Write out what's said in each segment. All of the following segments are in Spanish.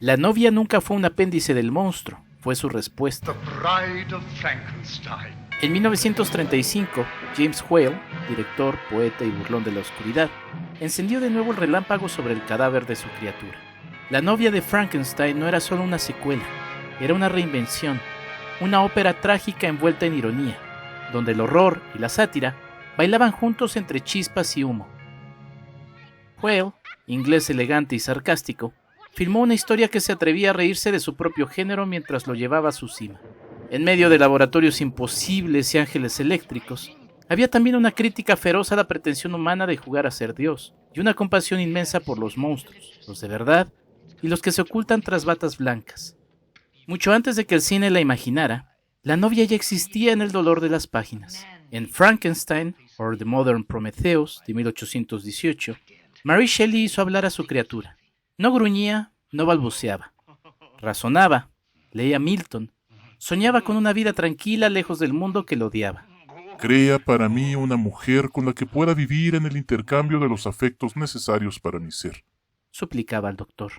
La novia nunca fue un apéndice del monstruo, fue su respuesta. En 1935, James Whale, director, poeta y burlón de la oscuridad, encendió de nuevo el relámpago sobre el cadáver de su criatura. La novia de Frankenstein no era solo una secuela, era una reinvención, una ópera trágica envuelta en ironía, donde el horror y la sátira bailaban juntos entre chispas y humo. Whale, inglés elegante y sarcástico, filmó una historia que se atrevía a reírse de su propio género mientras lo llevaba a su cima. En medio de laboratorios imposibles y ángeles eléctricos, había también una crítica feroz a la pretensión humana de jugar a ser Dios, y una compasión inmensa por los monstruos, los de verdad, y los que se ocultan tras batas blancas. Mucho antes de que el cine la imaginara, la novia ya existía en el dolor de las páginas. En Frankenstein, or The Modern Prometheus, de 1818, Mary Shelley hizo hablar a su criatura. No gruñía, no balbuceaba. Razonaba, leía Milton, soñaba con una vida tranquila lejos del mundo que lo odiaba. Crea para mí una mujer con la que pueda vivir en el intercambio de los afectos necesarios para mi ser, suplicaba al doctor.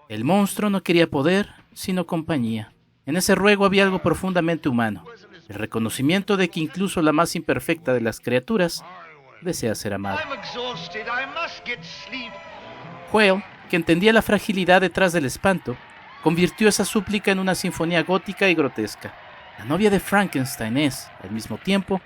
El monstruo no quería poder, sino compañía. En ese ruego había algo profundamente humano, el reconocimiento de que incluso la más imperfecta de las criaturas desea ser amada. Whale, que entendía la fragilidad detrás del espanto, convirtió esa súplica en una sinfonía gótica y grotesca. La novia de Frankenstein es, al mismo tiempo,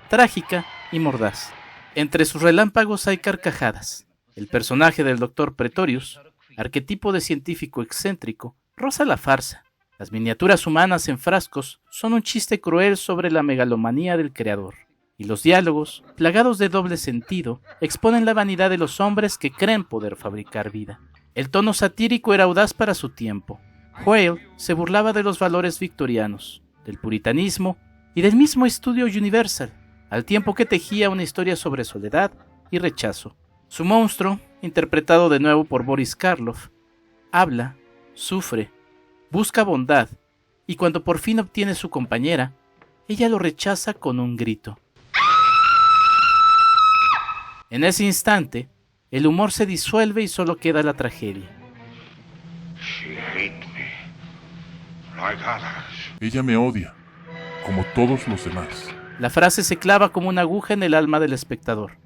trágica y mordaz. Entre sus relámpagos hay carcajadas. El personaje del Dr. Pretorius, arquetipo de científico excéntrico, roza la farsa. Las miniaturas humanas en frascos son un chiste cruel sobre la megalomanía del creador. Y los diálogos, plagados de doble sentido, exponen la vanidad de los hombres que creen poder fabricar vida. El tono satírico era audaz para su tiempo. Whale se burlaba de los valores victorianos, del puritanismo y del mismo estudio Universal, al tiempo que tejía una historia sobre soledad y rechazo. Su monstruo, interpretado de nuevo por Boris Karloff, habla, sufre, busca bondad, y cuando por fin obtiene su compañera, ella lo rechaza con un grito. En ese instante, el humor se disuelve y solo queda la tragedia. Ella me odia, como todos los demás. La frase se clava como una aguja en el alma del espectador.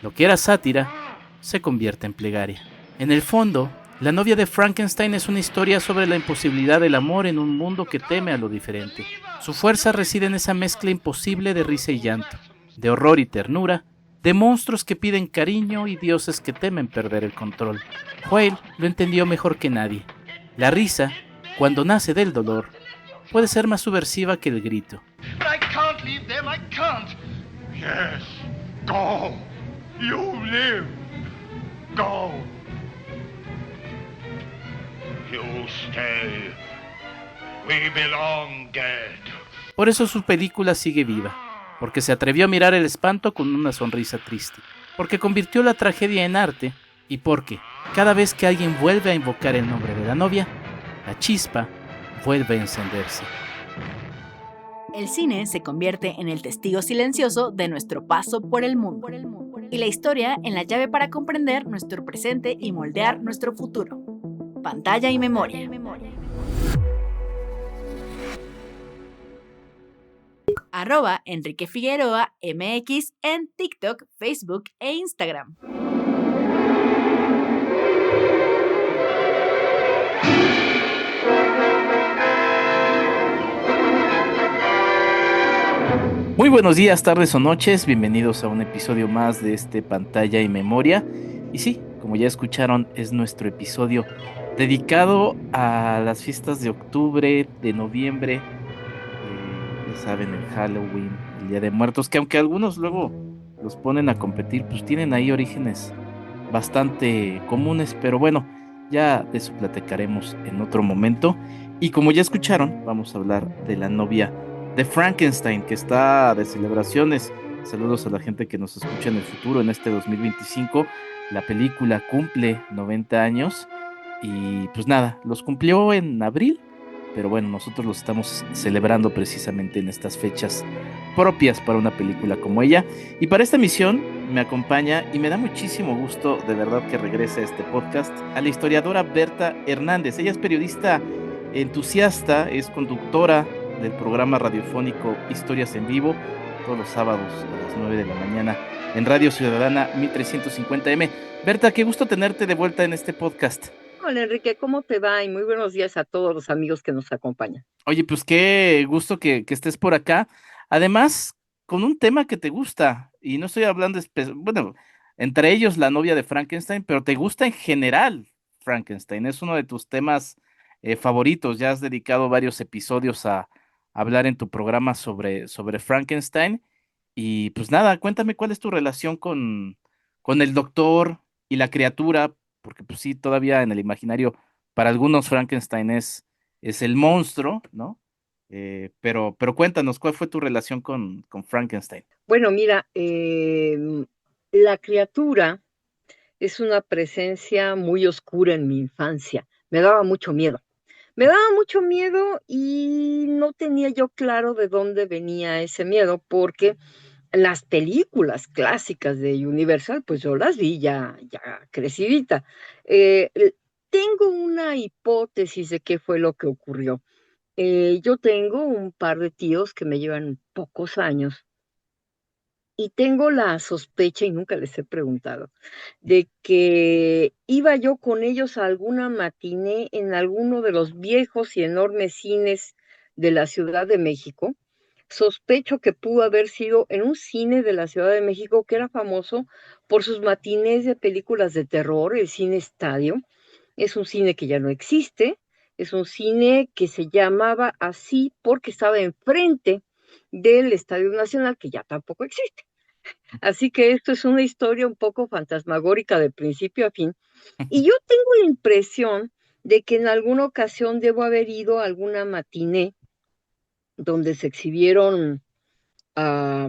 Lo que era sátira se convierte en plegaria. En el fondo, La novia de Frankenstein es una historia sobre la imposibilidad del amor en un mundo que teme a lo diferente. Su fuerza reside en esa mezcla imposible de risa y llanto, de horror y ternura, de monstruos que piden cariño y dioses que temen perder el control. Whale lo entendió mejor que nadie. La risa, cuando nace del dolor, puede ser más subversiva que el grito. But I can't leave them, I can't. Yes, go. You live. Go. You stay. We belong dead. Por eso su película sigue viva, porque se atrevió a mirar el espanto con una sonrisa triste, porque convirtió la tragedia en arte y porque, cada vez que alguien vuelve a invocar el nombre de la novia, la chispa vuelve a encenderse. El cine se convierte en el testigo silencioso de nuestro paso por el mundo, y la historia en la llave para comprender nuestro presente y moldear nuestro futuro. Pantalla y memoria. @Enrique Figueroa MX en TikTok, Facebook e Instagram. Muy buenos días, tardes o noches, bienvenidos a un episodio más de este Pantalla y Memoria. Y sí, como ya escucharon, es nuestro episodio dedicado a las fiestas de octubre, de noviembre, ya saben, el Halloween, el Día de Muertos, que aunque algunos luego los ponen a competir, pues tienen ahí orígenes bastante comunes, pero bueno, ya de eso platicaremos en otro momento. Y como ya escucharon, vamos a hablar de la novia de Frankenstein, que está de celebraciones. Saludos a la gente que nos escucha en el futuro, en este 2025. La película cumple 90 años y pues nada, los cumplió en abril, pero bueno, nosotros los estamos celebrando precisamente en estas fechas propias para una película como ella. Y para esta misión me acompaña y me da muchísimo gusto de verdad que regrese a este podcast a la historiadora Berta Hernández. Ella es periodista entusiasta, es conductora del programa radiofónico Historias en Vivo, todos los sábados a las 9 de la mañana en Radio Ciudadana 1350M. Berta, qué gusto tenerte de vuelta en este podcast. Hola Enrique, ¿cómo te va? Y muy buenos días a todos los amigos que nos acompañan. Oye, pues qué gusto que estés por acá. Además, con un tema que te gusta, y no estoy hablando, bueno, entre ellos la novia de Frankenstein, pero te gusta en general Frankenstein. Es uno de tus temas favoritos. Ya has dedicado varios episodios a hablar en tu programa sobre Frankenstein. Y pues nada, cuéntame cuál es tu relación con el doctor y la criatura, porque pues sí, todavía en el imaginario, para algunos Frankenstein es el monstruo, ¿no? Pero cuéntanos, ¿cuál fue tu relación con Frankenstein? Bueno, mira, la criatura es una presencia muy oscura en mi infancia. Me daba mucho miedo. Me daba mucho miedo y no tenía yo claro de dónde venía ese miedo, porque las películas clásicas de Universal, pues yo las vi ya crecidita. Eh, Tengo una hipótesis de qué fue lo que ocurrió. Yo tengo un par de tíos que me llevan pocos años y tengo la sospecha, y nunca les he preguntado, de que iba yo con ellos a alguna matiné en alguno de los viejos y enormes cines de la Ciudad de México. Sospecho que pudo haber sido en un cine de la Ciudad de México que era famoso por sus matinés de películas de terror, el Cine Estadio. Es un cine que ya no existe, es un cine que se llamaba así porque estaba enfrente del Estadio Nacional, que ya tampoco existe. Así que esto es una historia un poco fantasmagórica de principio a fin. Y yo tengo la impresión de que en alguna ocasión debo haber ido a alguna matiné donde se exhibieron ah,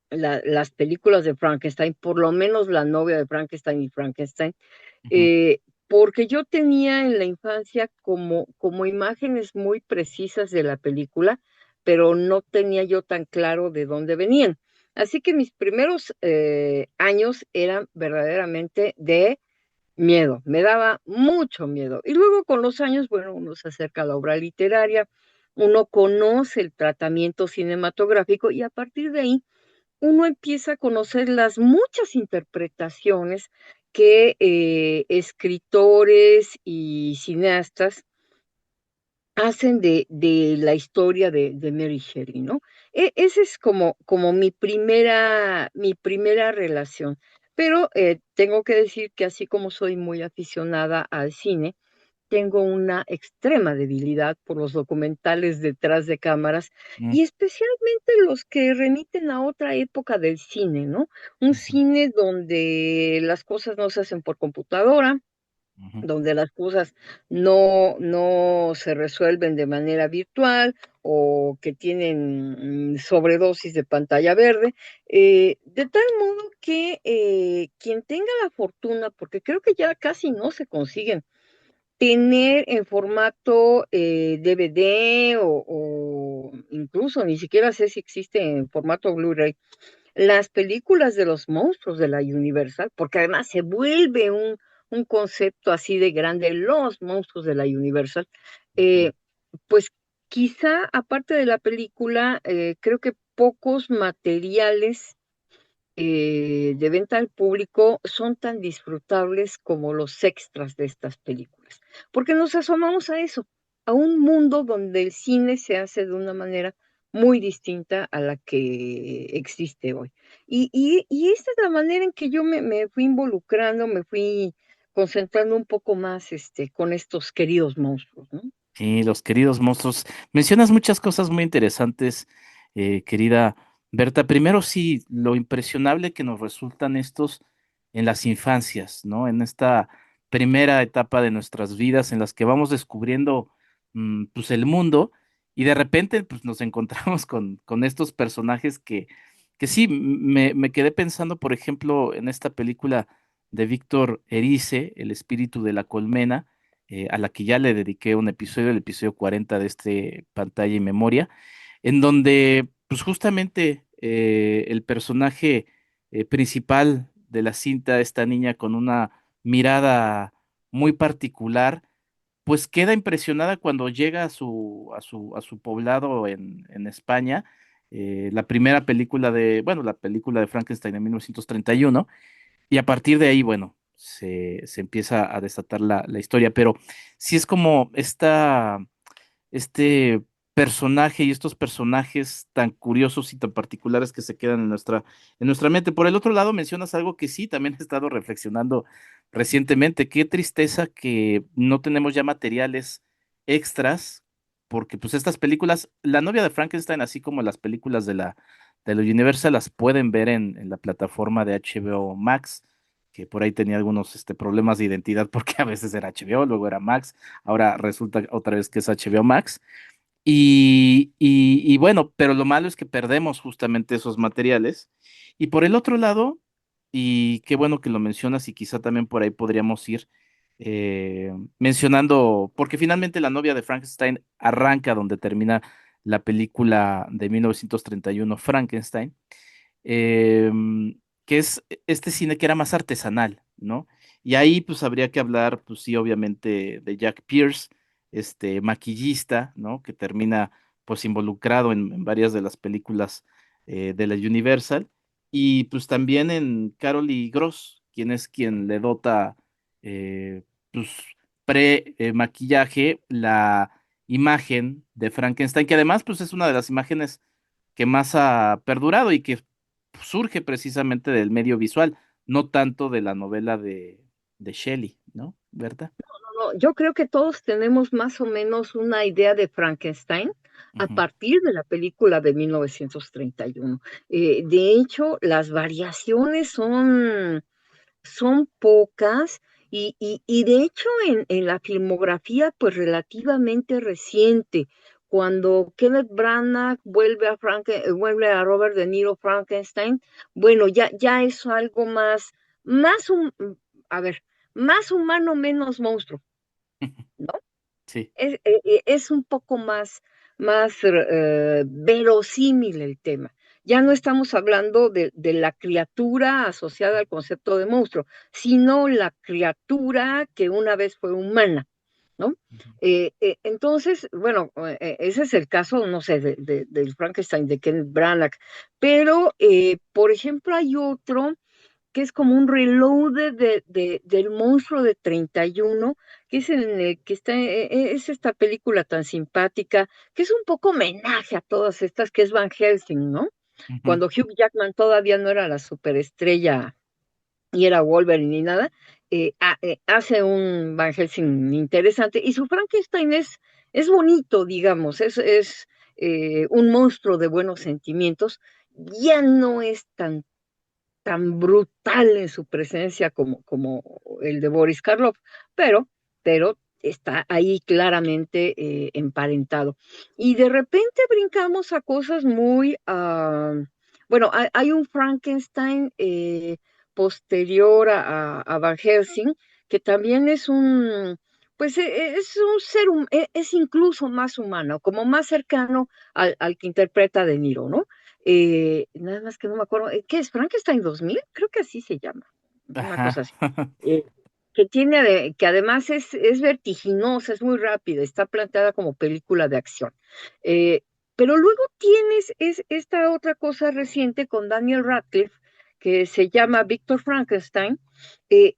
las películas de Frankenstein, por lo menos La novia de Frankenstein y Frankenstein, Ujú. eh, porque yo tenía en la infancia como imágenes muy precisas de la película, pero no tenía yo tan claro de dónde venían. Así que mis primeros años eran verdaderamente de miedo, me daba mucho miedo. Y luego con los años, bueno, uno se acerca a la obra literaria, uno conoce el tratamiento cinematográfico y a partir de ahí uno empieza a conocer las muchas interpretaciones que escritores y cineastas hacen de la historia de Mary Shelley, ¿no? Esa es como mi primera relación. Pero tengo que decir que así como soy muy aficionada al cine, tengo una extrema debilidad por los documentales detrás de cámaras Mm, y especialmente los que remiten a otra época del cine, ¿no? Un ujú, cine donde las cosas no se hacen por computadora, ujú. donde las cosas no se resuelven de manera virtual o que tienen sobredosis de pantalla verde, de tal modo que quien tenga la fortuna, porque creo que ya casi no se consiguen, tener en formato DVD o incluso ni siquiera sé si existe en formato Blu-ray, las películas de los monstruos de la Universal, porque además se vuelve un concepto así de grande, los monstruos de la Universal, Ujú. eh, pues quizá aparte de la película, creo que pocos materiales de venta al público son tan disfrutables como los extras de estas películas, porque nos asomamos a eso, a un mundo donde el cine se hace de una manera muy distinta a la que existe hoy. Y esta es la manera en que yo me fui involucrando, me fui concentrando un poco más con estos queridos monstruos, ¿no? Sí, los queridos monstruos. Mencionas muchas cosas muy interesantes, querida Berta. Primero, sí, lo impresionable que nos resultan estos en las infancias, ¿no? En esta primera etapa de nuestras vidas en las que vamos descubriendo, pues, el mundo y de repente, pues, nos encontramos con estos personajes que sí, me quedé pensando, por ejemplo, en esta película de Víctor Erice, El espíritu de la colmena, a la que ya le dediqué un episodio, el episodio 40 de este Pantalla y Memoria, en donde pues justamente el personaje principal de la cinta, esta niña con una mirada muy particular, pues queda impresionada cuando llega a su poblado en España, la primera película bueno, la película de Frankenstein en 1931, y a partir de ahí, bueno, se empieza a desatar la historia, pero sí es como este personaje y estos personajes tan curiosos y tan particulares que se quedan en nuestra mente. Por el otro lado, mencionas algo que sí, también he estado reflexionando recientemente. Qué tristeza que no tenemos ya materiales extras, porque pues estas películas, La novia de Frankenstein, así como las películas de la Universal, las pueden ver en la plataforma de HBO Max, que por ahí tenía algunos problemas de identidad porque a veces era HBO, luego era Max, ahora resulta otra vez que es HBO Max. Y bueno, pero lo malo es que perdemos justamente esos materiales. Y por el otro lado, y qué bueno que lo mencionas y quizá también por ahí podríamos ir mencionando, porque finalmente la novia de Frankenstein arranca donde termina la película de 1931, Frankenstein, que es este cine que era más artesanal, ¿no? Y ahí pues habría que hablar, pues sí, obviamente de Jack Pierce, este maquillista, ¿no? Que termina pues involucrado en varias de las películas de la Universal, y pues también en Carol y Gross, quien le dota pues maquillaje la imagen de Frankenstein, que además pues es una de las imágenes que más ha perdurado y que surge precisamente del medio visual, no tanto de la novela de Shelley, ¿no? ¿Verdad? No, yo creo que todos tenemos más o menos una idea de Frankenstein a Ujú, partir de la película de 1931. De hecho, las variaciones son pocas y de hecho en la filmografía pues relativamente reciente, cuando Kenneth Branagh vuelve a Robert De Niro Frankenstein, bueno, ya es algo más, a ver, más humano, menos monstruo, ¿no? sí. Es un poco más verosímil el tema. Ya no estamos hablando de la criatura asociada al concepto de monstruo, sino la criatura que una vez fue humana, ¿no? Ujú. Entonces, bueno, ese es el caso, no sé, del Frankenstein de Kenneth Branagh, pero, por ejemplo, hay otro que es como un reload del monstruo de 31, que es en el que está, es esta película tan simpática, que es un poco homenaje a todas estas, que es Van Helsing, ¿no? Ujú. Cuando Hugh Jackman todavía no era la superestrella y era Wolverine ni nada, hace un Van Helsing interesante, y su Frankenstein es bonito, digamos, es un monstruo de buenos sentimientos, ya no es tan brutal en su presencia como el de Boris Karloff, pero está ahí claramente emparentado. Y de repente brincamos a cosas bueno, hay un Frankenstein posterior a Van Helsing, que también pues es un es incluso más humano, como más cercano al que interpreta De Niro, ¿no? Nada más que no me acuerdo, ¿qué es? ¿Frankenstein 2000? Creo que así se llama, una cosa Ajá. así. Eh, que además es vertiginosa, es muy rápida, está planteada como película de acción. Eh, pero luego tienes esta otra cosa reciente con Daniel Radcliffe, que se llama Víctor Frankenstein,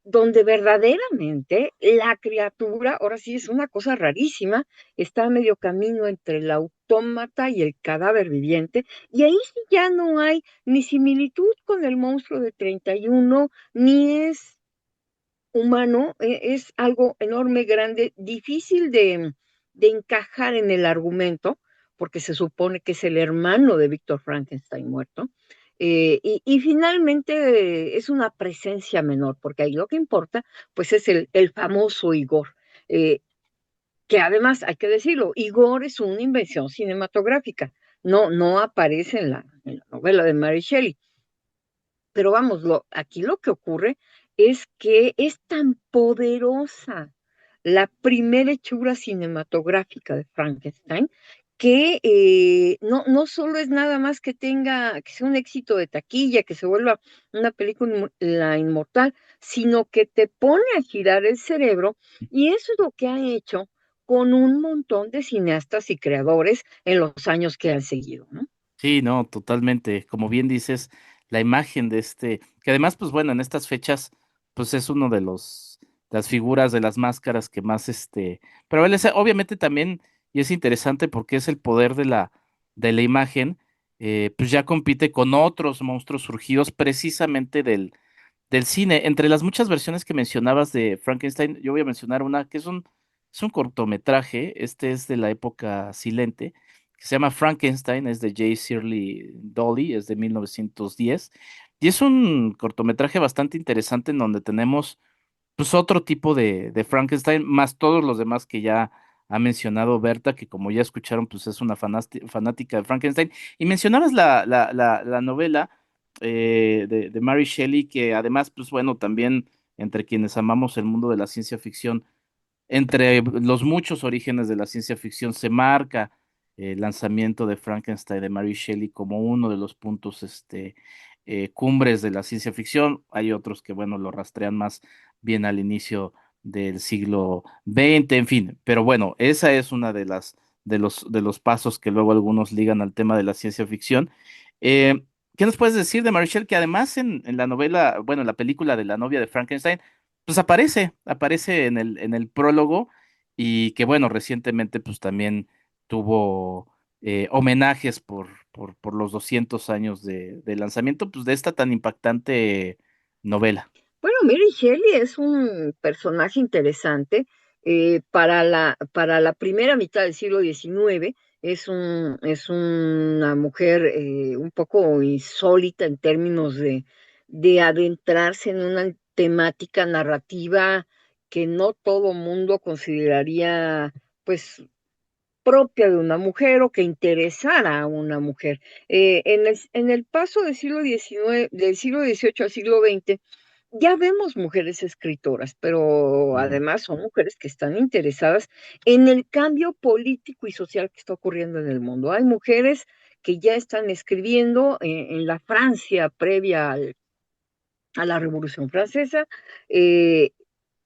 donde verdaderamente la criatura, ahora sí es una cosa rarísima, está a medio camino entre el autómata y el cadáver viviente, y ahí sí ya no hay ni similitud con el monstruo de 31, ni es humano, es algo enorme, grande, difícil de encajar en el argumento, porque se supone que es el hermano de Víctor Frankenstein muerto. Y finalmente es una presencia menor, porque ahí lo que importa, pues es el famoso Igor, eh, que además, hay que decirlo, Igor es una invención cinematográfica, no aparece en la novela de Mary Shelley. Pero vamos, aquí lo que ocurre es que es tan poderosa la primera hechura cinematográfica de Frankenstein que no solo es nada más que que sea un éxito de taquilla, que se vuelva una película la inmortal, sino que te pone a girar el cerebro, y eso es lo que ha hecho con un montón de cineastas y creadores en los años que han seguido, ¿no? Sí, no, totalmente. Como bien dices, la imagen de que además, pues bueno, en estas fechas, pues es uno de las figuras de las máscaras que más, pero él es, obviamente también, y es interesante porque es el poder de la imagen, pues ya compite con otros monstruos surgidos precisamente del cine. Entre las muchas versiones que mencionabas de Frankenstein, yo voy a mencionar una que es un cortometraje, este es de la época silente, que se llama Frankenstein, es de J. Shirley Dolly, es de 1910, y es un cortometraje bastante interesante en donde tenemos pues otro tipo de Frankenstein, más todos los demás que ya ha mencionado Berta, que como ya escucharon, pues es una fanática de Frankenstein. Y mencionabas la novela de Mary Shelley, que además, pues bueno, también entre quienes amamos el mundo de la ciencia ficción, entre los muchos orígenes de la ciencia ficción se marca el lanzamiento de Frankenstein de Mary Shelley como uno de los puntos cumbres de la ciencia ficción. Hay otros que, bueno, lo rastrean más bien al inicio del siglo XX, en fin. Pero bueno, esa es una de los pasos que luego algunos ligan al tema de la ciencia ficción. Eh, ¿Qué nos puedes decir de Mary Shelley? Que además en la novela, bueno, en la película de la novia de Frankenstein, pues aparece en el prólogo y que bueno, recientemente pues también tuvo homenajes por los 200 años de lanzamiento pues de esta tan impactante novela. Bueno, Mary Shelley es un personaje interesante. Para la primera mitad del siglo XIX es una mujer un poco insólita en términos de adentrarse en una temática narrativa que no todo mundo consideraría pues propia de una mujer o que interesara a una mujer. En el paso del siglo XVIII al siglo XX, ya vemos mujeres escritoras, pero Ujú. además son mujeres que están interesadas en el cambio político y social que está ocurriendo en el mundo. Hay mujeres que ya están escribiendo en la Francia previa a la Revolución Francesa, eh,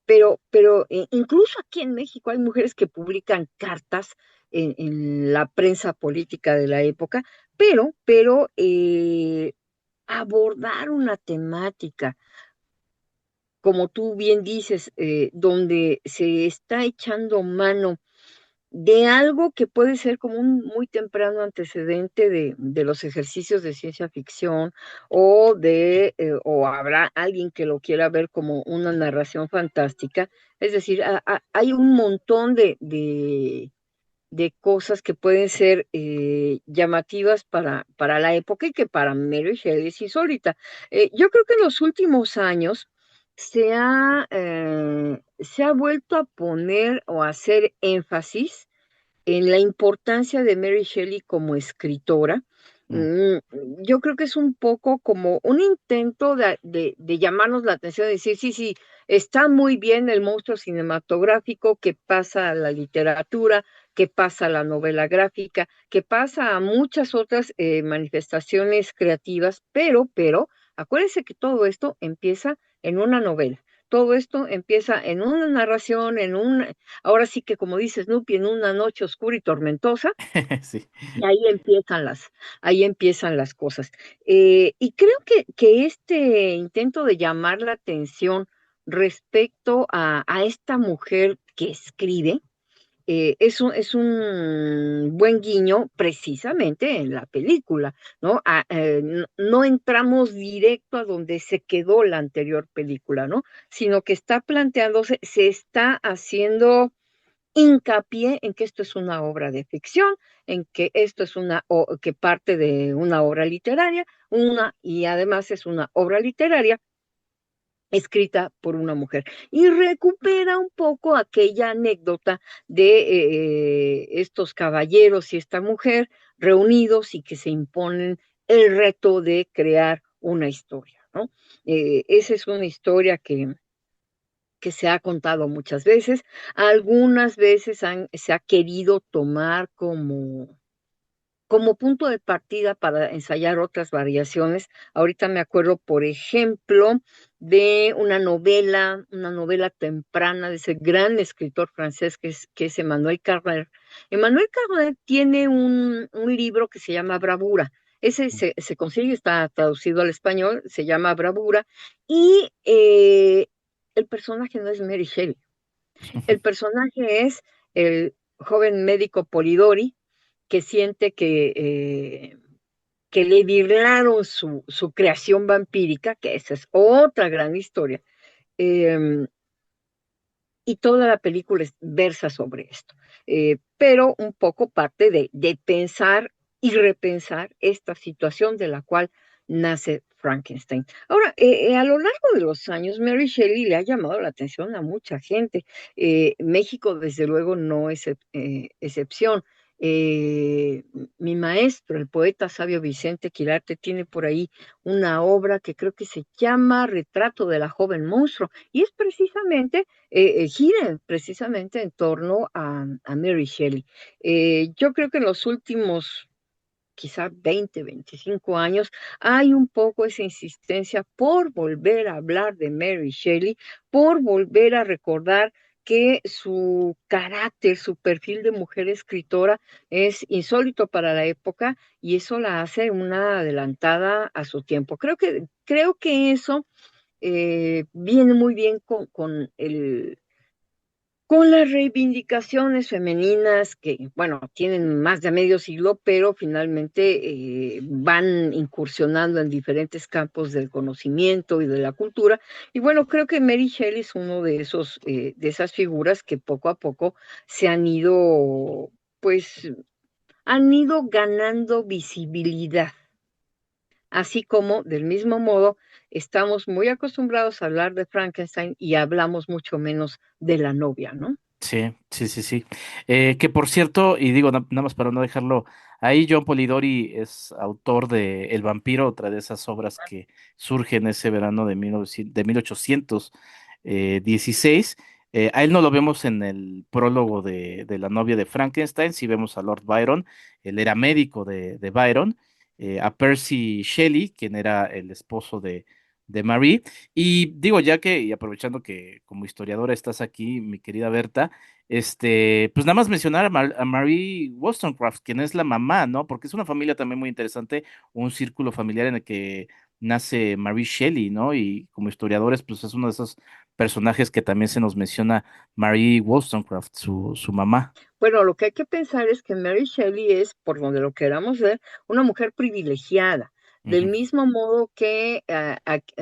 pero incluso aquí en México hay mujeres que publican cartas en la prensa política de la época, pero abordar una temática como tú bien dices, donde se está echando mano de algo que puede ser como un muy temprano antecedente de los ejercicios de ciencia ficción o habrá alguien que lo quiera ver como una narración fantástica. Es decir, hay un montón de cosas que pueden ser llamativas para la época y que para Mary Shelley es insólita. Yo creo que en los últimos años se ha vuelto a poner o a hacer énfasis en la importancia de Mary Shelley como escritora. Mm. Mm, yo creo que es un poco como un intento de llamarnos la atención, de decir, sí, sí, está muy bien el monstruo cinematográfico que pasa a la literatura, que pasa a la novela gráfica, que pasa a muchas otras manifestaciones creativas, pero, acuérdense que todo esto empieza en una novela. Todo esto empieza en una narración, ahora sí que como dice Snoopy, en una noche oscura y tormentosa, Sí. y ahí empiezan las cosas. Y creo que este intento de llamar la atención respecto a esta mujer que escribe, es un buen guiño precisamente en la película, ¿no? No entramos directo a donde se quedó la anterior película, ¿no? Sino que está planteándose, se está haciendo hincapié en que esto es una obra de ficción, en que esto es que parte de una obra literaria, y además es una obra literaria escrita por una mujer. Y recupera un poco aquella anécdota de estos caballeros y esta mujer reunidos y que se imponen el reto de crear una historia, ¿no? Esa es una historia que se ha contado muchas veces. Algunas veces se ha querido tomar como punto de partida para ensayar otras variaciones. Ahorita me acuerdo, por ejemplo, de una novela temprana de ese gran escritor francés que es Emmanuel Carrère. Emmanuel Carrère tiene un libro que se llama Bravura. Ese se consigue, está traducido al español, se llama Bravura, y el personaje no es Mary Shelley, el personaje es el joven médico Polidori que siente que le virlaron su creación vampírica, que esa es otra gran historia, eh, y toda la película versa sobre esto, pero un poco parte de pensar y repensar esta situación de la cual nace Frankenstein. Ahora, a lo largo de los años, Mary Shelley le ha llamado la atención a mucha gente. México, desde luego, no es excepción. Eh, Mi maestro, el poeta sabio Vicente Quirarte, tiene por ahí una obra que creo que se llama Retrato de la joven monstruo, y es precisamente gira precisamente en torno a Mary Shelley. Yo creo que en los últimos quizá 20, 25 años, hay un poco esa insistencia por volver a hablar de Mary Shelley, por volver a recordar que su carácter, su perfil de mujer escritora es insólito para la época y eso la hace una adelantada a su tiempo. Creo que eso viene muy bien con las reivindicaciones femeninas que, bueno, tienen más de medio siglo, pero finalmente van incursionando en diferentes campos del conocimiento y de la cultura. Y bueno, creo que Mary Shelley es uno de esas figuras que poco a poco se han ido, pues, han ido ganando visibilidad. Así como, del mismo modo, estamos muy acostumbrados a hablar de Frankenstein y hablamos mucho menos de la novia, ¿no? Sí, sí, sí, sí. Que por cierto, y digo nada más para no dejarlo ahí, John Polidori es autor de El vampiro, otra de esas obras que surgen ese verano de 1816. A él no lo vemos en el prólogo de La novia de Frankenstein, sí vemos a Lord Byron, él era médico de Byron, a Percy Shelley, quien era el esposo de Marie. Y digo, ya que, y aprovechando que como historiadora estás aquí, mi querida Berta, pues nada más mencionar a Marie Wollstonecraft, quien es la mamá, ¿no? Porque es una familia también muy interesante, un círculo familiar en el que nace Mary Shelley, ¿no? Y como historiadores, pues es uno de esos personajes que también se nos menciona Marie Wollstonecraft, su mamá. Bueno, lo que hay que pensar es que Mary Shelley es, por donde lo queramos ver, una mujer privilegiada. Del Ujú. mismo modo que,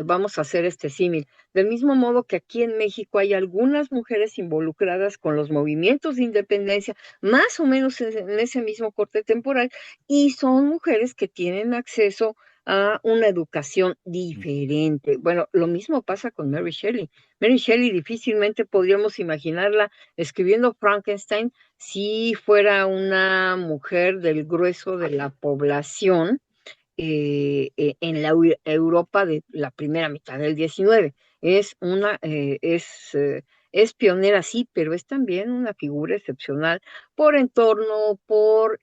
vamos a hacer este símil, del mismo modo que aquí en México hay algunas mujeres involucradas con los movimientos de independencia, más o menos en ese mismo corte temporal, y son mujeres que tienen acceso a una educación diferente. Bueno, lo mismo pasa con Mary Shelley. Mary Shelley difícilmente podríamos imaginarla escribiendo Frankenstein si fuera una mujer del grueso de la población en la Europa de la primera mitad del 19. Es pionera, sí, pero es también una figura excepcional por entorno, por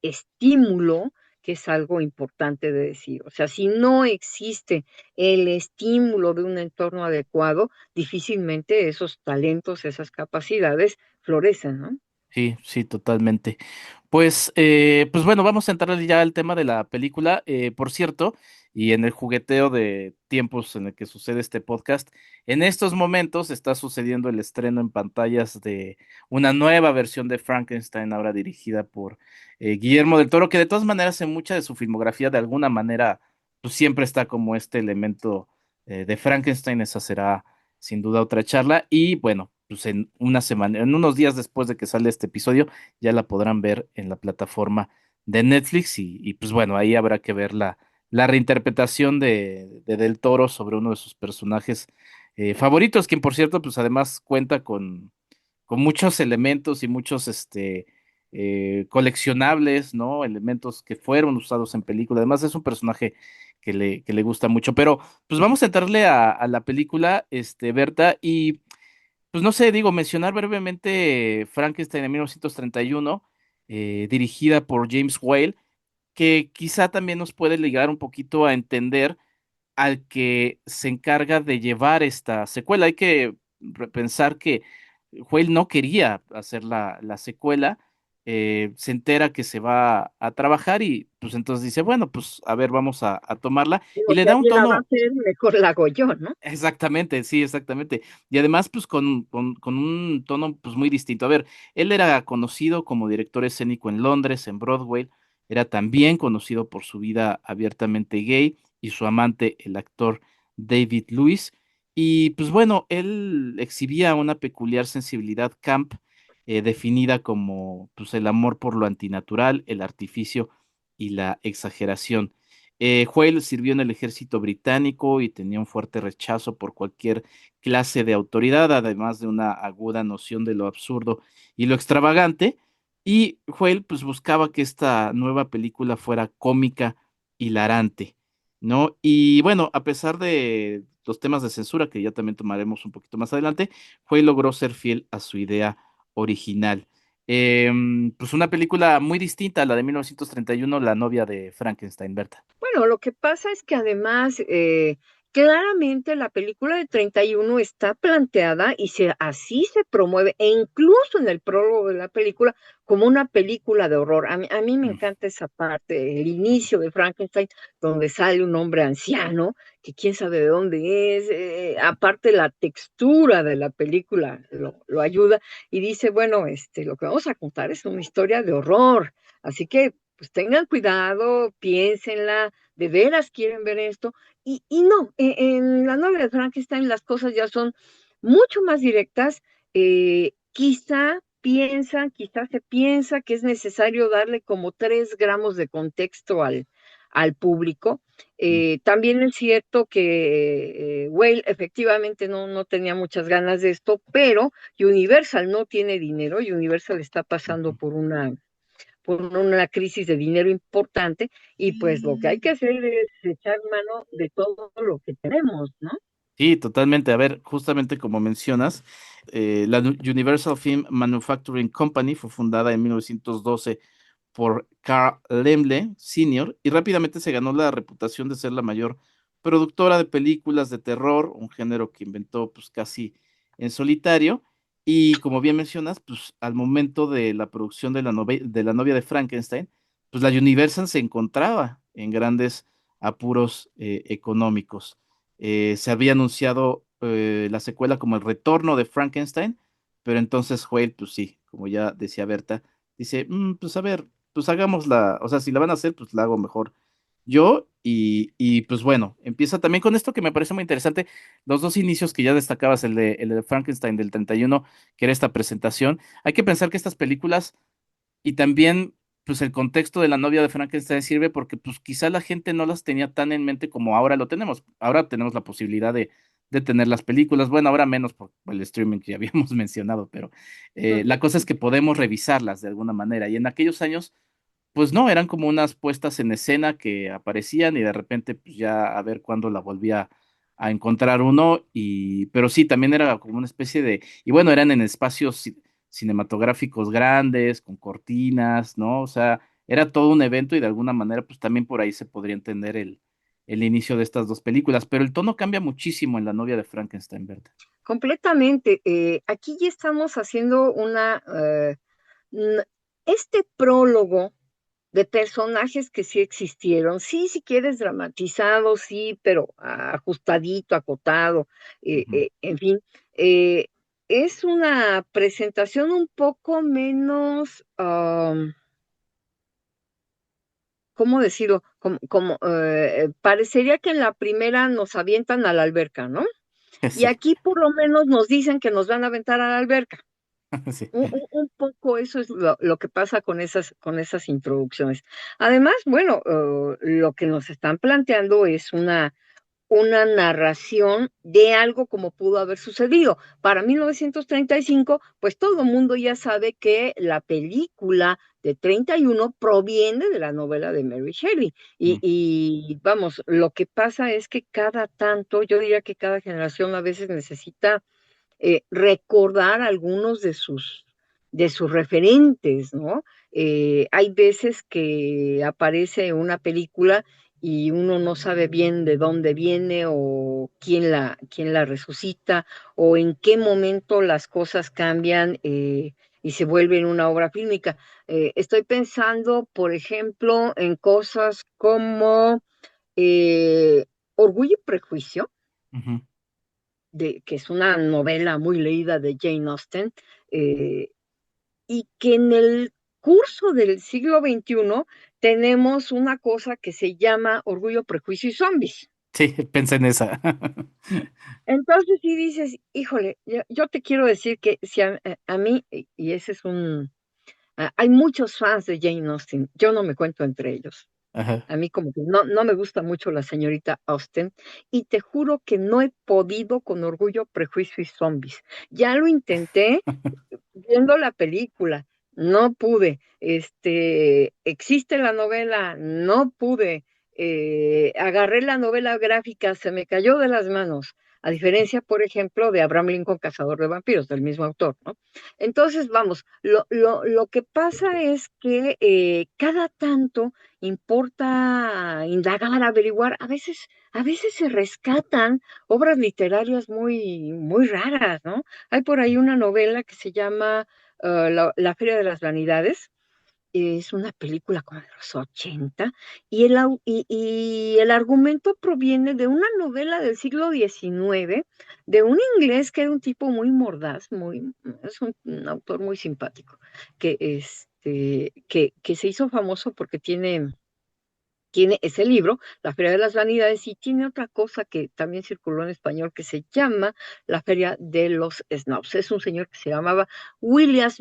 estímulo, que es algo importante de decir. O sea, si no existe el estímulo de un entorno adecuado, difícilmente esos talentos, esas capacidades florecen, ¿no? Sí, sí, totalmente. Pues bueno, vamos a entrar ya al tema de la película. Por cierto, y en el jugueteo de tiempos en el que sucede este podcast, en estos momentos está sucediendo el estreno en pantallas de una nueva versión de Frankenstein, ahora dirigida por Guillermo del Toro, que de todas maneras en mucha de su filmografía, de alguna manera, pues siempre está como este elemento de Frankenstein. Esa será sin duda otra charla. Y bueno, pues en una semana, en unos días después de que sale este episodio, ya la podrán ver en la plataforma de Netflix y pues bueno, ahí habrá que ver la reinterpretación de Del Toro sobre uno de sus personajes favoritos, quien por cierto, pues además cuenta con muchos elementos y muchos coleccionables, ¿no? Elementos que fueron usados en película. Además es un personaje que le gusta mucho. Pero pues vamos a entrarle a la película, Berta, y pues no sé, digo, mencionar brevemente Frankenstein en 1931. dirigida por James Whale, que quizá también nos puede ligar un poquito a entender al que se encarga de llevar esta secuela. Hay que pensar que Whale no quería hacer la secuela, se entera que se va a trabajar y pues entonces dice, bueno, pues a ver, vamos a tomarla y Digo, le si da un alguien la va a tono. hacer, mejor la hago yo, ¿no? Exactamente, sí, exactamente. Y además, pues con un tono pues muy distinto. A ver, él era conocido como director escénico en Londres, en Broadway, era también conocido por su vida abiertamente gay y su amante, el actor David Lewis. Y pues bueno, él exhibía una peculiar sensibilidad camp, definida como pues el amor por lo antinatural, el artificio y la exageración. Whale sirvió en el ejército británico y tenía un fuerte rechazo por cualquier clase de autoridad, además de una aguda noción de lo absurdo y lo extravagante. Y Whale pues buscaba que esta nueva película fuera cómica, hilarante, ¿no? Y bueno, a pesar de los temas de censura que ya también tomaremos un poquito más adelante, Whale logró ser fiel a su idea original. Pues una película muy distinta a la de 1931, La novia de Frankenstein, Berta. Bueno, lo que pasa es que además, claramente la película de 31 está planteada y así se promueve, e incluso en el prólogo de la película, como una película de horror. A mí me Mm. encanta esa parte, el inicio de Frankenstein, donde sale un hombre anciano, que quién sabe de dónde es, aparte la textura de la película lo ayuda, y dice, bueno, lo que vamos a contar es una historia de horror, así que pues tengan cuidado, piénsenla, de veras quieren ver esto. Y no, en la novela de Frankenstein las cosas ya son mucho más directas. Quizá se piensa que es necesario darle como 3 gramos de contexto al público. Mm. También es cierto que Whale efectivamente no tenía muchas ganas de esto, pero Universal no tiene dinero y Universal está pasando Ujú. por una crisis de dinero importante y pues lo que hay que hacer es echar mano de todo lo que tenemos, ¿no? Sí, totalmente. A ver, justamente como mencionas, la Universal Film Manufacturing Company fue fundada en 1912 por Carl Laemmle Sr. y rápidamente se ganó la reputación de ser la mayor productora de películas de terror, un género que inventó pues casi en solitario. Y como bien mencionas, pues al momento de la producción de de la novia de Frankenstein, pues la Universal se encontraba en grandes apuros económicos. Se había anunciado la secuela como El retorno de Frankenstein, pero entonces Whale, pues sí, como ya decía Berta, dice, pues a ver, pues hagámosla, o sea, si la van a hacer, pues la hago mejor yo. Y pues bueno, empieza también con esto que me parece muy interesante, los dos inicios que ya destacabas, el de Frankenstein del 31, que era esta presentación. Hay que pensar que estas películas y también, pues el contexto de la novia de Frankenstein sirve porque pues quizá la gente no las tenía tan en mente como ahora lo tenemos. Ahora tenemos la posibilidad de tener las películas, bueno, ahora menos por el streaming que ya habíamos mencionado, pero la cosa es que podemos revisarlas de alguna manera. Y en aquellos años pues no, eran como unas puestas en escena que aparecían y de repente pues ya a ver cuándo la volvía a encontrar uno pero sí, también era como una especie de, y bueno, eran en espacios cinematográficos grandes, con cortinas, ¿no? O sea, era todo un evento y de alguna manera pues también por ahí se podría entender el inicio de estas dos películas, pero el tono cambia muchísimo en La novia de Frankenstein, ¿verdad? Completamente. Aquí ya estamos haciendo n- este prólogo de personajes que sí existieron, sí, si quieres dramatizado, sí, pero ajustadito, acotado, Ujú. en fin, eh, es una presentación un poco menos, ¿cómo decirlo? Parecería que en la primera nos avientan a la alberca, ¿no? Y Sí, aquí por lo menos nos dicen que nos van a aventar a la alberca. sí. Un poco eso es lo que pasa con esas introducciones. Además, bueno, lo que nos están planteando es una narración de algo como pudo haber sucedido. Para 1935, pues todo el mundo ya sabe que la película de 31 proviene de la novela de Mary Shelley. Y, Mm. y vamos, lo que pasa es que cada tanto, yo diría que cada generación a veces necesita recordar algunos de sus referentes, ¿no? Hay veces que aparece una película y uno no sabe bien de dónde viene o quién la resucita o en qué momento las cosas cambian y se vuelven una obra fílmica. Estoy pensando, por ejemplo, en cosas como Orgullo y Prejuicio, Ujú. que es una novela muy leída de Jane Austen, eh, y que en el curso del siglo XXI tenemos una cosa que se llama Orgullo, Prejuicio y Zombies. Sí, pensé en esa. Entonces, si dices, híjole, yo te quiero decir que si a mí, y ese es hay muchos fans de Jane Austen, yo no me cuento entre ellos. Ajá. A mí como que no me gusta mucho la señorita Austen y te juro que no he podido con Orgullo, Prejuicio y Zombies. Ya lo intenté viendo la película, no pude. Existe la novela, no pude. Agarré la novela gráfica, se me cayó de las manos. A diferencia, por ejemplo, de Abraham Lincoln, Cazador de Vampiros, del mismo autor, ¿no? Entonces, vamos, lo que pasa es que cada tanto importa indagar, averiguar, a veces se rescatan obras literarias muy raras, ¿no? Hay por ahí una novela que se llama La Feria de las Vanidades. Es una película como de los 80 y el argumento proviene de una novela del siglo XIX de un inglés que era un tipo muy mordaz, es un autor muy simpático, que se hizo famoso porque tiene ese libro, La Feria de las Vanidades, y tiene otra cosa que también circuló en español que se llama La Feria de los Snobs. Es un señor que se llamaba William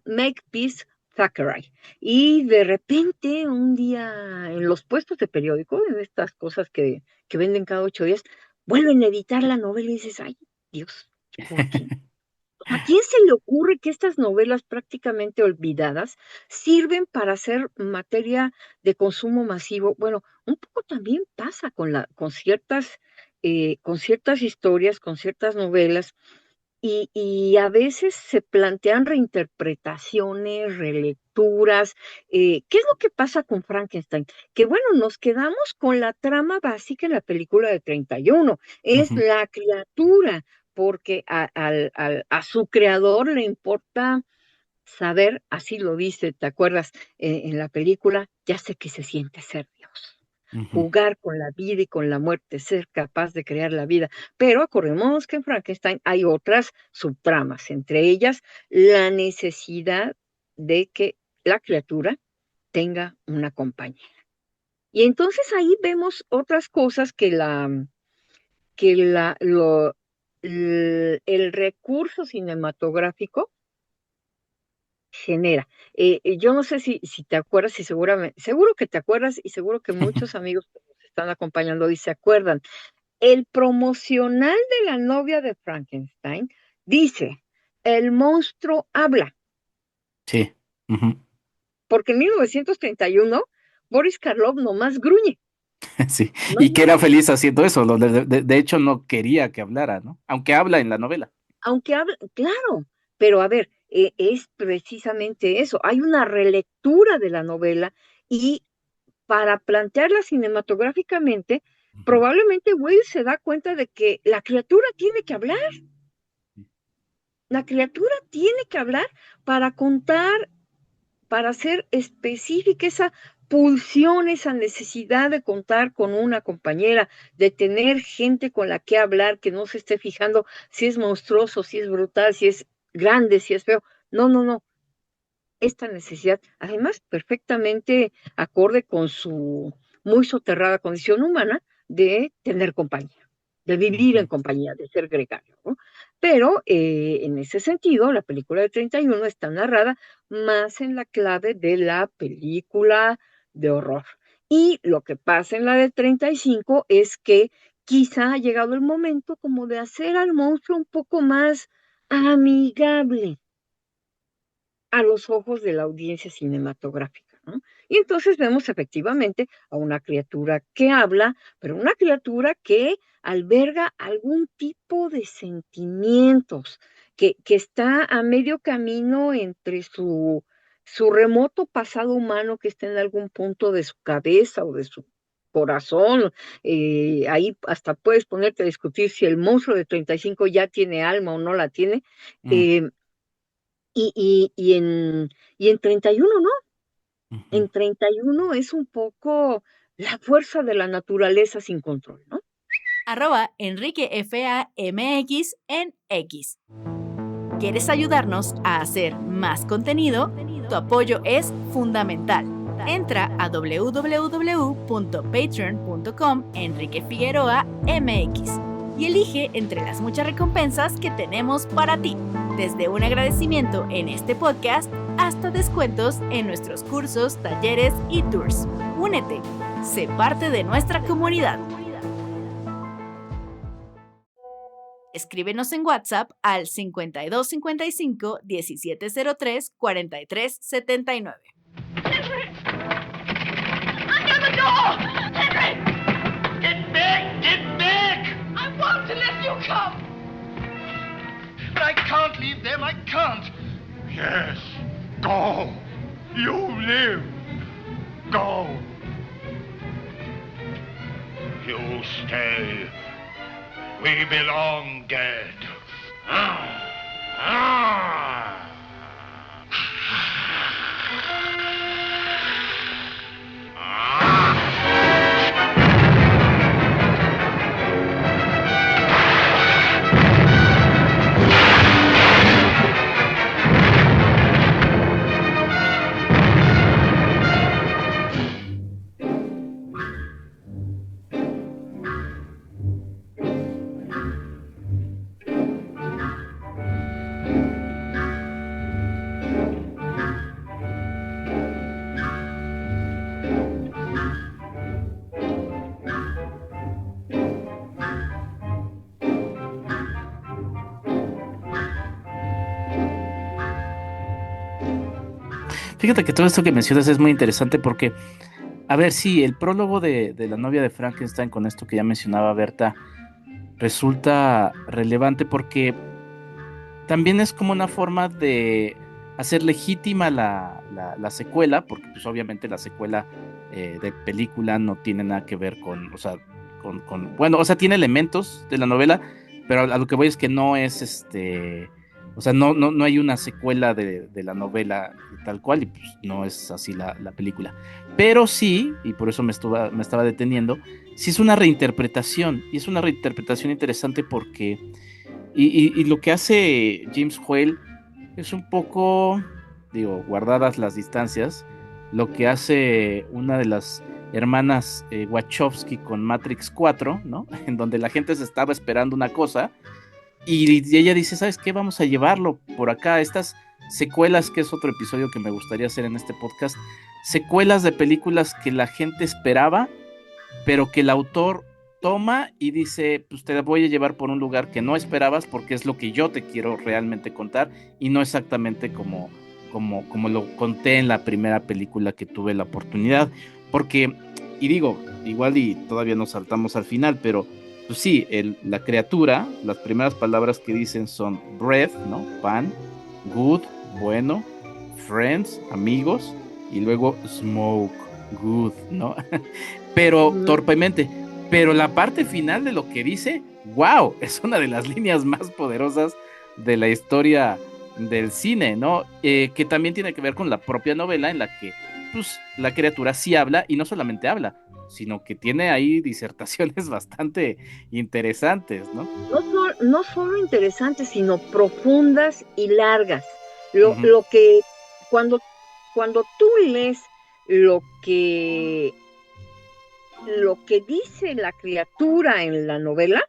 Makepeace Thackeray. Y de repente, un día en los puestos de periódico, en estas cosas que venden cada 8 días, vuelven a editar la novela y dices, ay, Dios, ¿por qué? ¿A quién se le ocurre que estas novelas prácticamente olvidadas sirven para hacer materia de consumo masivo? Bueno, un poco también pasa con ciertas historias, con ciertas novelas, y a veces se plantean reinterpretaciones, relecturas. ¿Qué es lo que pasa con Frankenstein? Que bueno, nos quedamos con la trama básica en la película de 31. Es Ujú. la criatura, porque a su creador le importa saber, así lo dice, ¿te acuerdas? En la película, ya sé que se siente ser Dios, Ujú. jugar con la vida y con la muerte, ser capaz de crear la vida. Pero acordémonos que en Frankenstein hay otras subtramas, entre ellas la necesidad de que la criatura tenga una compañía. Y entonces ahí vemos otras cosas que el recurso cinematográfico genera. Yo no sé si te acuerdas y seguro que te acuerdas y seguro que muchos amigos que nos están acompañando hoy se acuerdan. El promocional de la novia de Frankenstein dice, el monstruo habla, Sí. Ujú. porque en 1931 Boris Karloff nomás gruñe, Sí. no Y que dice era nada, feliz haciendo eso. De hecho, no quería que hablara, ¿no? Aunque habla en la novela. aunque habla, claro, pero a ver, es precisamente eso, hay una relectura de la novela y para plantearla cinematográficamente, Ujú. probablemente Will se da cuenta de que la criatura tiene que hablar, la criatura tiene que hablar para contar, para hacer específica esa pulsión, esa necesidad de contar con una compañera, de tener gente con la que hablar, que no se esté fijando si es monstruoso, si es brutal, si es grande, si es feo. No, no, no. Esta necesidad, además perfectamente acorde con su muy soterrada condición humana de tener compañía, de vivir en Ujú. compañía, de ser gregario, ¿no? Pero en ese sentido, la película de 31 está narrada más en la clave de la película de horror. Y lo que pasa en la de 35 es que quizá ha llegado el momento como de hacer al monstruo un poco más amigable a los ojos de la audiencia cinematográfica, ¿no? Y entonces vemos efectivamente a una criatura que habla, pero una criatura que alberga algún tipo de sentimientos. que está a medio camino entre su remoto pasado humano que está en algún punto de su cabeza o de su corazón. Ahí hasta puedes ponerte a discutir si el monstruo de 35 ya tiene alma o no la tiene. Mm, eh, y en 31, ¿no? ujú. En 31 es un poco la fuerza de la naturaleza sin control, ¿no? @EnriqueFAMX en X. ¿Quieres ayudarnos a hacer más contenido? Tu apoyo es fundamental. Entra a www.patreon.com Enrique Figueroa MX y elige entre las muchas recompensas que tenemos para ti, desde un agradecimiento en este podcast hasta descuentos en nuestros cursos, talleres y tours. Únete, sé parte de nuestra comunidad. Escríbenos en WhatsApp al 5255 1703 4379. Under the door! Henry! Get back! Get back! I want to let you come! But I can't leave them. I can't. Yes. Go. You live. Go. You stay. We belong dead. Ah. Ah. Fíjate que todo esto que mencionas es muy interesante porque, a ver, sí, el prólogo de la novia de Frankenstein con esto que ya mencionaba Berta resulta relevante porque también es como una forma de hacer legítima la secuela, porque pues obviamente la secuela de película no tiene nada que ver con, o sea, bueno, o sea, tiene elementos de la novela, pero a lo que voy es que no es o sea, no hay una secuela de la novela tal cual, y pues no es así la película. Pero sí, y por eso me estaba deteniendo, sí es una reinterpretación, y es una reinterpretación interesante porque y lo que hace James Whale es un poco, digo, guardadas las distancias, lo que hace una de las hermanas Wachowski con Matrix 4, ¿no? En donde la gente se estaba esperando una cosa y ella dice, ¿sabes qué? Vamos a llevarlo por acá. Estas secuelas, que es otro episodio que me gustaría hacer en este podcast, secuelas de películas que la gente esperaba pero que el autor toma y dice, pues te voy a llevar por un lugar que no esperabas porque es lo que yo te quiero realmente contar y no exactamente como lo conté en la primera película que tuve la oportunidad. Porque, y digo, igual y todavía nos saltamos al final, pero pues sí, la criatura, las primeras palabras que dicen son bread, ¿no? Pan, good, bueno, friends, amigos, y luego smoke, good, ¿no? Pero torpemente. Pero la parte final de lo que dice, wow, es una de las líneas más poderosas de la historia del cine, ¿no? Que también tiene que ver con la propia novela en la que, pues, la criatura sí habla y no solamente habla, sino que tiene ahí disertaciones bastante interesantes, ¿no? No solo interesantes, sino profundas y largas. Ujú. Lo que, cuando tú lees lo que, lo que dice la criatura en la novela,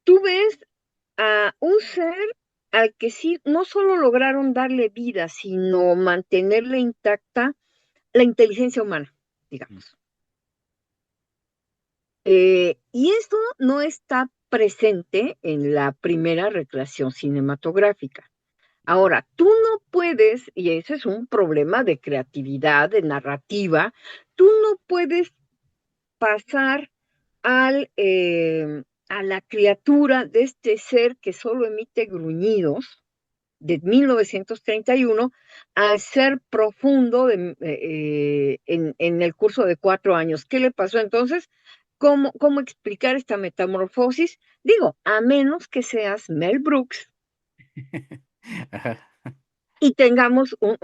tú ves a un ser al que sí, no solo lograron darle vida, sino mantenerle intacta la inteligencia humana, digamos. Y esto no está presente en la primera recreación cinematográfica. Ahora, tú no puedes, y ese es un problema de creatividad, de narrativa, tú no puedes pasar al, a la criatura de este ser que solo emite gruñidos de 1931 al ser profundo en el curso de 4 años. ¿Qué le pasó entonces? ¿Cómo explicar esta metamorfosis? Digo, a menos que seas Mel Brooks Ajá. y tengamos un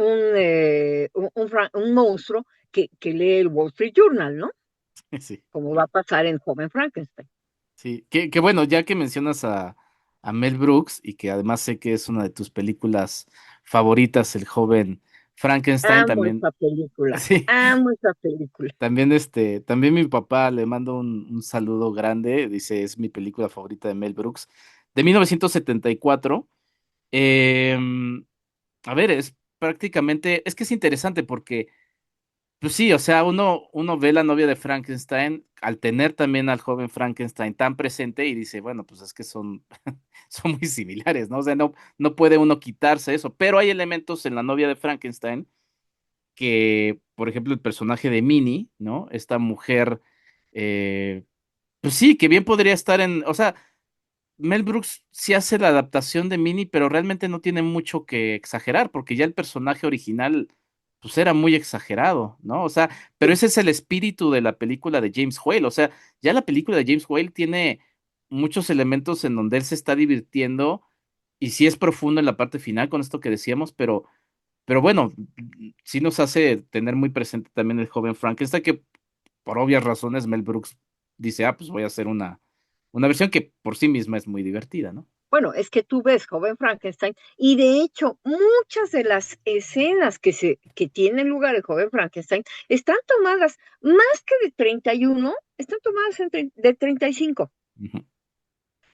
monstruo que lee el Wall Street Journal, ¿no? Sí, Como va a pasar en Joven Frankenstein. sí. Que bueno, ya que mencionas a Mel Brooks y que además sé que es una de tus películas favoritas, el joven Frankenstein, Amo también, esa película, sí, amo esa película. también también mi papá le mando un saludo grande, dice, es mi película favorita de Mel Brooks, de 1974. Em, a ver, es prácticamente, es que es interesante porque pues sí, o sea, uno ve la novia de Frankenstein al tener también al joven Frankenstein tan presente y dice, bueno, pues es que son, son muy similares, ¿no? O sea, no puede uno quitarse eso, pero hay elementos en la novia de Frankenstein que, por ejemplo, el personaje de Minnie, ¿no? Esta mujer, eh, pues sí, que bien podría estar o sea, Mel Brooks sí hace la adaptación de Minnie, pero realmente no tiene mucho que exagerar, porque ya el personaje original, pues era muy exagerado, ¿no? O sea, pero Sí. ese es el espíritu de la película de James Whale. O sea, ya la película de James Whale tiene muchos elementos en donde él se está divirtiendo y sí es profundo en la parte final con esto que decíamos, pero bueno, sí nos hace tener muy presente también el joven Frankenstein, que por obvias razones Mel Brooks dice, ah, pues voy a hacer una versión que por sí misma es muy divertida, ¿no? Bueno, es que tú ves Joven Frankenstein y de hecho muchas de las escenas que tienen lugar en Joven Frankenstein están tomadas más que de 31, están tomadas de 35. Ujú.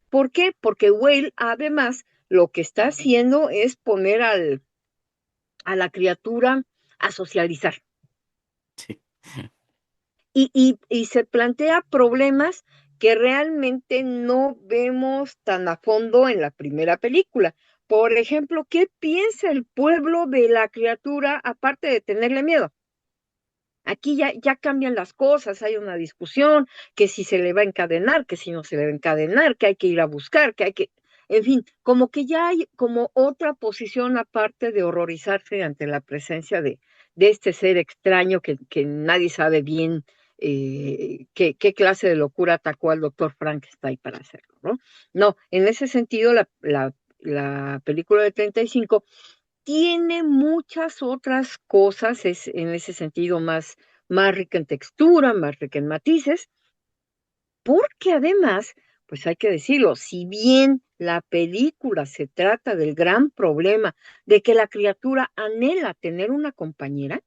¿Por qué? Porque Whale además lo que está haciendo es poner a la criatura a socializar Sí, y se plantea problemas que realmente no vemos tan a fondo en la primera película. Por ejemplo, ¿qué piensa el pueblo de la criatura aparte de tenerle miedo? Aquí ya cambian las cosas, hay una discusión, que si se le va a encadenar, que si no se le va a encadenar, que hay que ir a buscar, que hay que, en fin, como que ya hay como otra posición aparte de horrorizarse ante la presencia de este ser extraño que nadie sabe bien qué clase de locura atacó al doctor Frankenstein para hacerlo, ¿no? No, en ese sentido, la película de 35 tiene muchas otras cosas, es en ese sentido más rica en textura, más rica en matices, porque además, pues hay que decirlo, si bien la película se trata del gran problema de que la criatura anhela tener una compañera,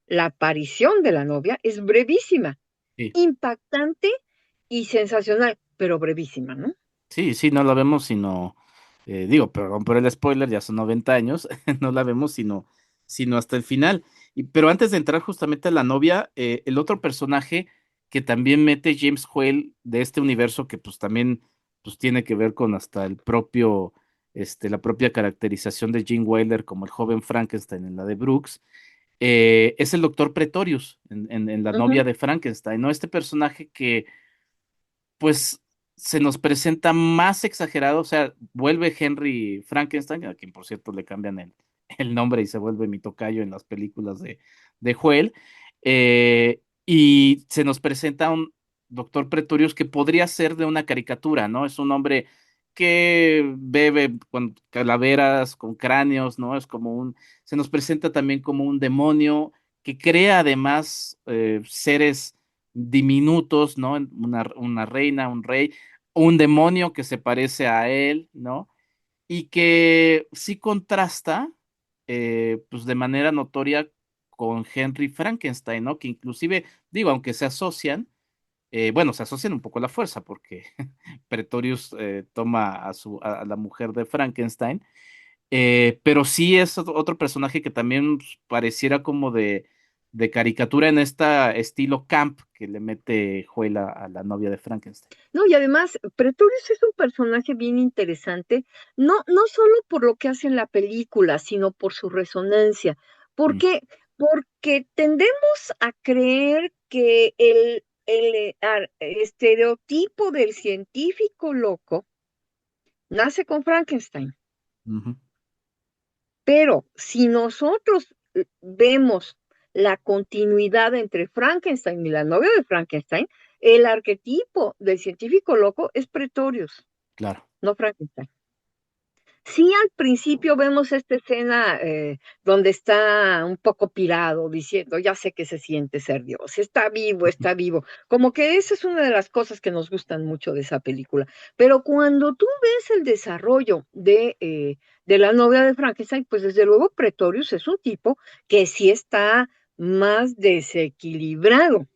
la aparición de la novia es brevísima, sí, impactante y sensacional, pero brevísima, ¿no? sí, sí, no la vemos sino, digo, perdón por el spoiler, ya son 90 años, no la vemos sino hasta el final. Pero antes de entrar justamente a la novia, el otro personaje que también mete James Whale de este universo que pues también pues tiene que ver con hasta el propio, la propia caracterización de Gene Wilder como el joven Frankenstein en la de Brooks, es el doctor Pretorius en la novia Ujú. de Frankenstein, ¿no? Este personaje que pues se nos presenta más exagerado, o sea, vuelve Henry Frankenstein, a quien por cierto le cambian el nombre y se vuelve mi tocayo en las películas de Joel, y se nos presenta un doctor Pretorius que podría ser de una caricatura, ¿no? Es un hombre que bebe con calaveras, con cráneos, ¿no? Es como se nos presenta también como un demonio que crea además seres diminutos, ¿no? Una reina, un rey, un demonio que se parece a él, ¿no? Y que sí contrasta, pues de manera notoria con Henry Frankenstein, ¿no? Que inclusive, digo, aunque se asocian, bueno, se asocian un poco a la fuerza, porque Pretorius toma a la mujer de Frankenstein, pero sí es otro personaje que también pues, pareciera como de caricatura en este estilo camp que le mete Joel a la novia de Frankenstein. No, y además, Pretorius es un personaje bien interesante, no solo por lo que hace en la película, sino por su resonancia. ¿Por Mm, qué? Porque tendemos a creer que el estereotipo del científico loco nace con Frankenstein. Ujú. Pero si nosotros vemos la continuidad entre Frankenstein y la novia de Frankenstein, el arquetipo del científico loco es Pretorius, Claro. no Frankenstein. Sí, al principio vemos esta escena donde está un poco pirado, diciendo, ya sé que se siente ser Dios, está vivo, está vivo. Como que esa es una de las cosas que nos gustan mucho de esa película. Pero cuando tú ves el desarrollo de la novia de Frankenstein, pues desde luego Pretorius es un tipo que sí está más desequilibrado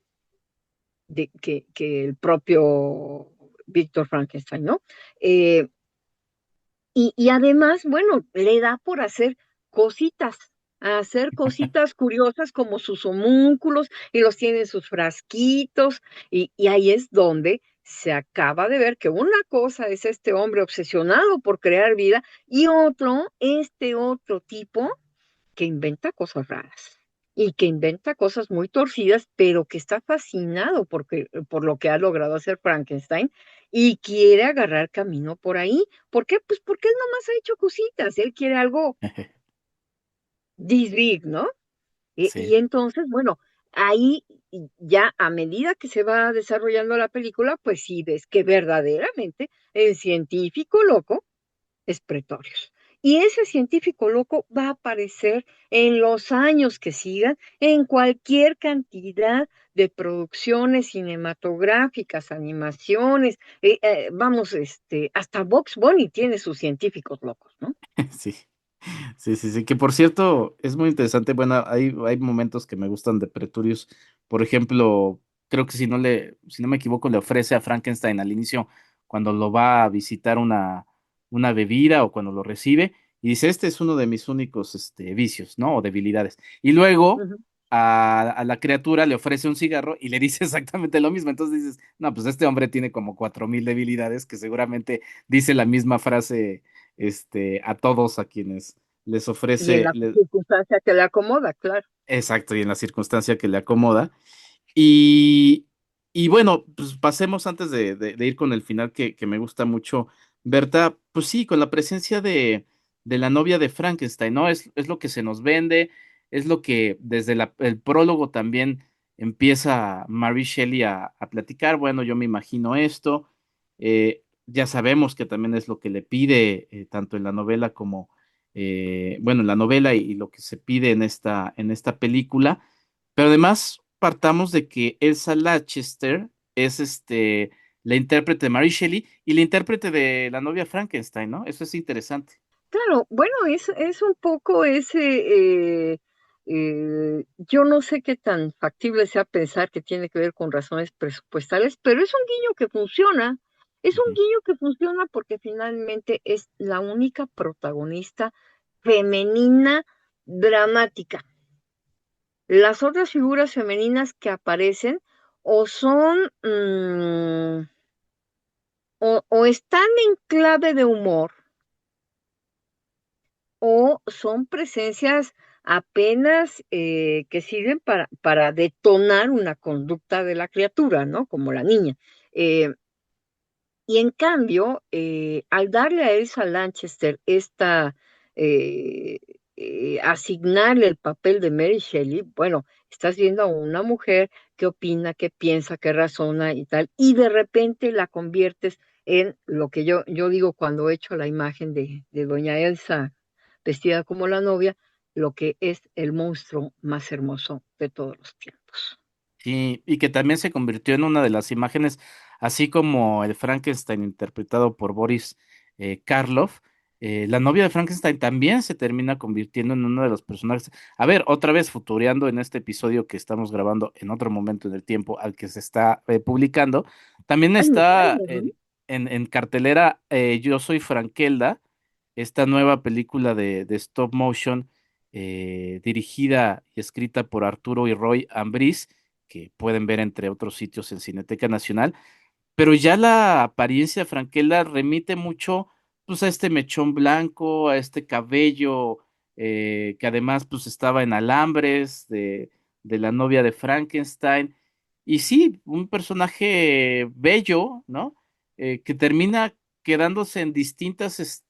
que el propio Víctor Frankenstein, ¿no? Eh, y además, bueno, le da por hacer cositas curiosas como sus homúnculos y los tiene en sus frasquitos y ahí es donde se acaba de ver que una cosa es este hombre obsesionado por crear vida y este otro tipo que inventa cosas raras y que inventa cosas muy torcidas, pero que está fascinado por lo que ha logrado hacer Frankenstein y quiere agarrar camino por ahí. ¿Por qué? Pues porque él nomás ha hecho cositas, él quiere algo this big, ¿no? Y Sí. entonces, bueno, ahí ya a medida que se va desarrollando la película, pues sí ves que verdaderamente el científico loco es Pretorius. Y ese científico loco va a aparecer en los años que sigan en cualquier cantidad de producciones cinematográficas, animaciones, vamos, hasta Box Bunny tiene sus científicos locos, ¿no? Sí. Sí, sí, sí, que por cierto es muy interesante. Bueno, hay momentos que me gustan de Pretorius. Por ejemplo, creo que si no me equivoco, le ofrece a Frankenstein al inicio cuando lo va a visitar una bebida o cuando lo recibe, y dice, este es uno de mis únicos vicios, ¿no? O debilidades. Y luego Ujú. a la criatura le ofrece un cigarro y le dice exactamente lo mismo. Entonces dices, no, pues este hombre tiene como 4000 debilidades que seguramente dice la misma frase a todos a quienes les Y en ofrece, la circunstancia que le acomoda, claro. exacto, y en la circunstancia que le acomoda. Y, y bueno, pues pasemos antes de ir con el final que me gusta mucho, Berta, pues sí, con la presencia de la novia de Frankenstein, ¿no? Es lo que se nos vende, es lo que desde el prólogo también empieza Mary Shelley a platicar, bueno, yo me imagino esto, ya sabemos que también es lo que le pide tanto en la novela como, bueno, en la novela y lo que se pide en esta película. Pero además partamos de que Elsa Lanchester es la intérprete de Mary Shelley y la intérprete de la novia Frankenstein, ¿no? Eso es interesante. Claro, bueno, es un poco yo no sé qué tan factible sea pensar que tiene que ver con razones presupuestales, pero es un guiño que funciona, es un Ujú. guiño que funciona porque finalmente es la única protagonista femenina dramática. Las otras figuras femeninas que aparecen o son o están en clave de humor o son presencias apenas que sirven para detonar una conducta de la criatura, ¿no? Como la niña. Eh, y en cambio, al darle a Elsa Lanchester asignarle el papel de Mary Shelley, bueno, estás viendo a una mujer que opina, que piensa, que razona y tal, y de repente la conviertes en lo que yo digo cuando he hecho la imagen de doña Elsa vestida como la novia, lo que es el monstruo más hermoso de todos los tiempos. Y que también se convirtió en una de las imágenes, así como el Frankenstein interpretado por Boris Karloff. La novia de Frankenstein también se termina convirtiendo en uno de los personajes. A ver, otra vez futureando en este episodio que estamos grabando en otro momento en el tiempo al que se está publicando, también Hay muchos está años, ¿no? en cartelera Yo soy Frankelda, esta nueva película de stop motion dirigida y escrita por Arturo y Roy Ambrís, que pueden ver entre otros sitios en Cineteca Nacional, pero ya la apariencia de Franquela remite mucho pues a este mechón blanco, a este cabello que además pues estaba en alambres de la novia de Frankenstein, Y sí, un personaje bello, ¿no? Que termina quedándose en distintas,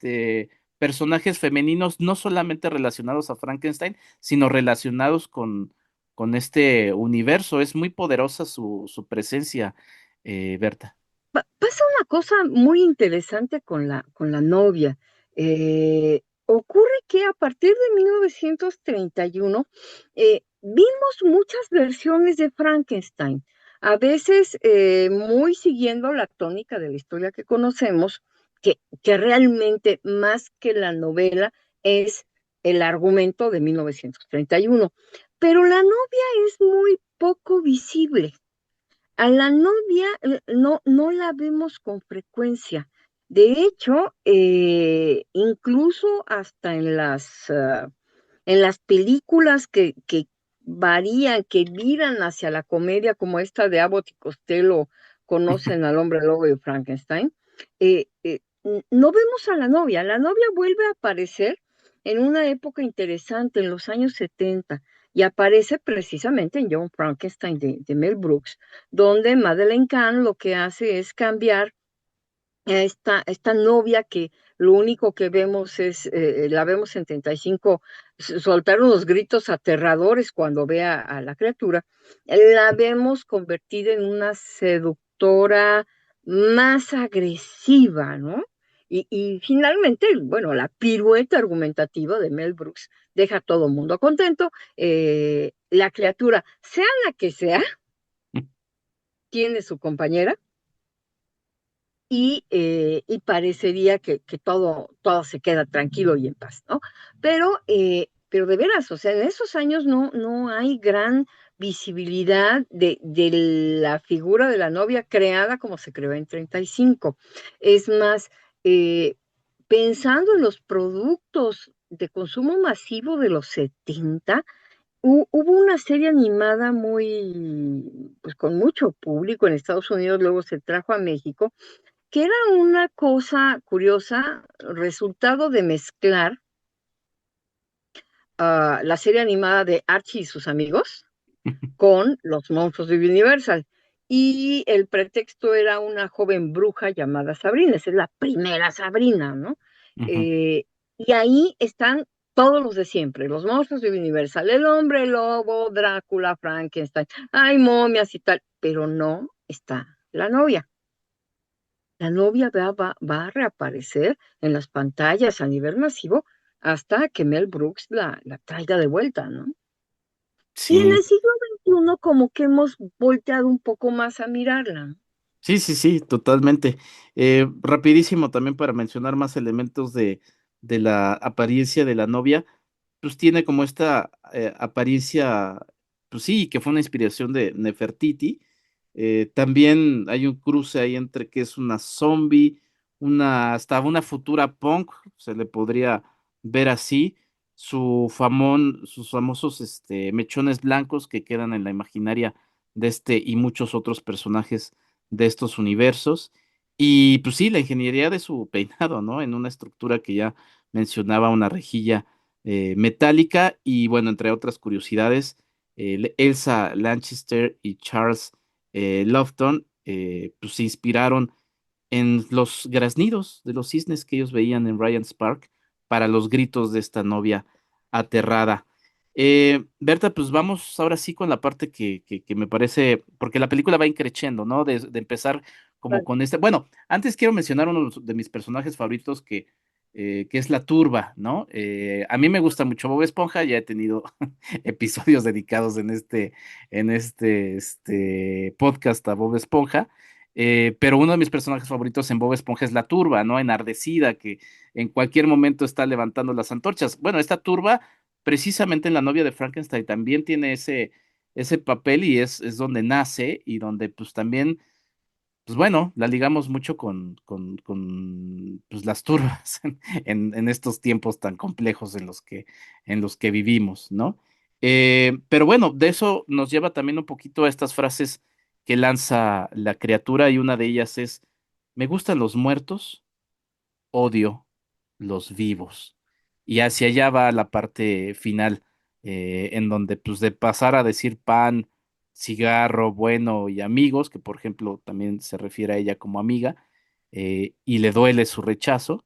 personajes femeninos, no solamente relacionados a Frankenstein, sino relacionados con este universo. Es muy poderosa su presencia, Berta. Pasa una cosa muy interesante con la novia. Ocurre que a partir de 1931 vimos muchas versiones de Frankenstein, a veces muy siguiendo la tónica de la historia que conocemos, que realmente más que la novela es el argumento de 1931. Pero la novia es muy poco visible. A la novia no la vemos con frecuencia. De hecho, incluso hasta en las películas que varían, que viran hacia la comedia, como esta de Abbott y Costello, conocen al hombre lobo de Frankenstein, no vemos a la novia. La novia vuelve a aparecer en una época interesante, en los años 70, y aparece precisamente en Young Frankenstein de Mel Brooks, donde Madeleine Kahn lo que hace es cambiar a esta novia que lo único que vemos es, la vemos en 35 soltar unos gritos aterradores cuando ve a la criatura, la vemos convertida en una seductora más agresiva, ¿no? Y finalmente, bueno, la pirueta argumentativa de Mel Brooks deja a todo el mundo contento. La criatura, sea la que sea, tiene su compañera y parecería que todo se queda tranquilo y en paz, ¿no? Pero de veras, o sea, en esos años no hay gran visibilidad de la figura de la novia creada como se creó en 35. Es más, eh, pensando en los productos de consumo masivo de los 70, hubo una serie animada muy, pues con mucho público en Estados Unidos, luego se trajo a México, que era una cosa curiosa, resultado de mezclar la serie animada de Archie y sus amigos con los monstruos de Universal. Y el pretexto era una joven bruja llamada Sabrina, esa es la primera Sabrina, ¿no? Ujú. Eh, y ahí están todos los de siempre, los monstruos de Universal, el hombre lobo, Drácula, Frankenstein, hay momias y tal, pero no está la novia. La novia va a reaparecer en las pantallas a nivel masivo hasta que Mel Brooks la traiga de vuelta, ¿no? Y en Sí. el siglo XXI como que hemos volteado un poco más a mirarla, ¿no? Sí, sí, sí, totalmente. Rapidísimo también para mencionar más elementos de la apariencia de la novia, pues tiene como esta apariencia, pues sí, que fue una inspiración de Nefertiti. También hay un cruce ahí entre que es una zombie, hasta una futura punk, se le podría ver así. Sus famosos mechones blancos que quedan en la imaginaria de este y muchos otros personajes de estos universos. Y pues sí, la ingeniería de su peinado, ¿no? En una estructura que ya mencionaba, una rejilla metálica y bueno, entre otras curiosidades, Elsa Lanchester y Charles Lofton pues se inspiraron en los graznidos de los cisnes que ellos veían en Ryan's Park para los gritos de esta novia aterrada. Berta, pues vamos ahora sí con la parte que me parece, porque la película va increciendo, ¿no? De empezar como con este. Bueno, antes quiero mencionar uno de mis personajes favoritos que es la turba, ¿no? A mí me gusta mucho Bob Esponja, ya he tenido episodios dedicados en este podcast a Bob Esponja. Pero uno de mis personajes favoritos en Bob Esponja es la turba, ¿no? Enardecida, que en cualquier momento está levantando las antorchas. Bueno, esta turba, precisamente en La novia de Frankenstein, también tiene ese papel y es donde nace y donde pues también, pues bueno, la ligamos mucho con pues, las turbas en estos tiempos tan complejos en los que vivimos, ¿no? Pero bueno, de eso nos lleva también un poquito a estas frases que lanza la criatura y una de ellas es, me gustan los muertos, odio los vivos. Y hacia allá va la parte final, en donde pues de pasar a decir pan, cigarro, bueno y amigos, que por ejemplo también se refiere a ella como amiga, y le duele su rechazo,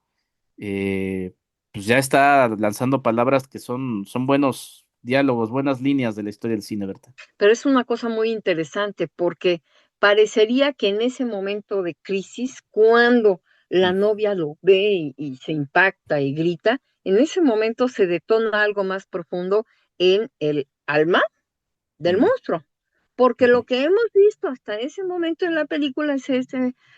eh, pues ya está lanzando palabras que son buenos diálogos, buenas líneas de la historia del cine, ¿verdad? Pero es una cosa muy interesante porque parecería que en ese momento de crisis, cuando la Mm, novia lo ve y se impacta y grita, en ese momento se detona algo más profundo en el alma del mm, monstruo. Porque ujú. lo que hemos visto hasta ese momento en la película es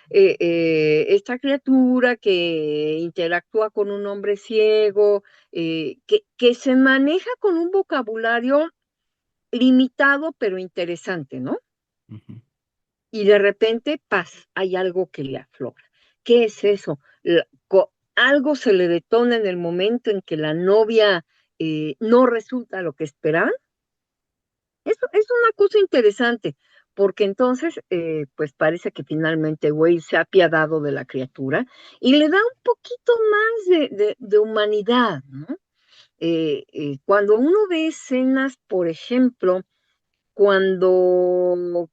esta criatura que interactúa con un hombre ciego, que se maneja con un vocabulario limitado pero interesante, ¿no? Ujú. Y de repente, paz, hay algo que le aflora. ¿Qué es eso? Algo se le detona en el momento en que la novia no resulta lo que esperaban. Eso es una cosa interesante, porque entonces, pues parece que finalmente Wade se ha apiadado de la criatura y le da un poquito más de humanidad, ¿no? Cuando uno ve escenas, por ejemplo, cuando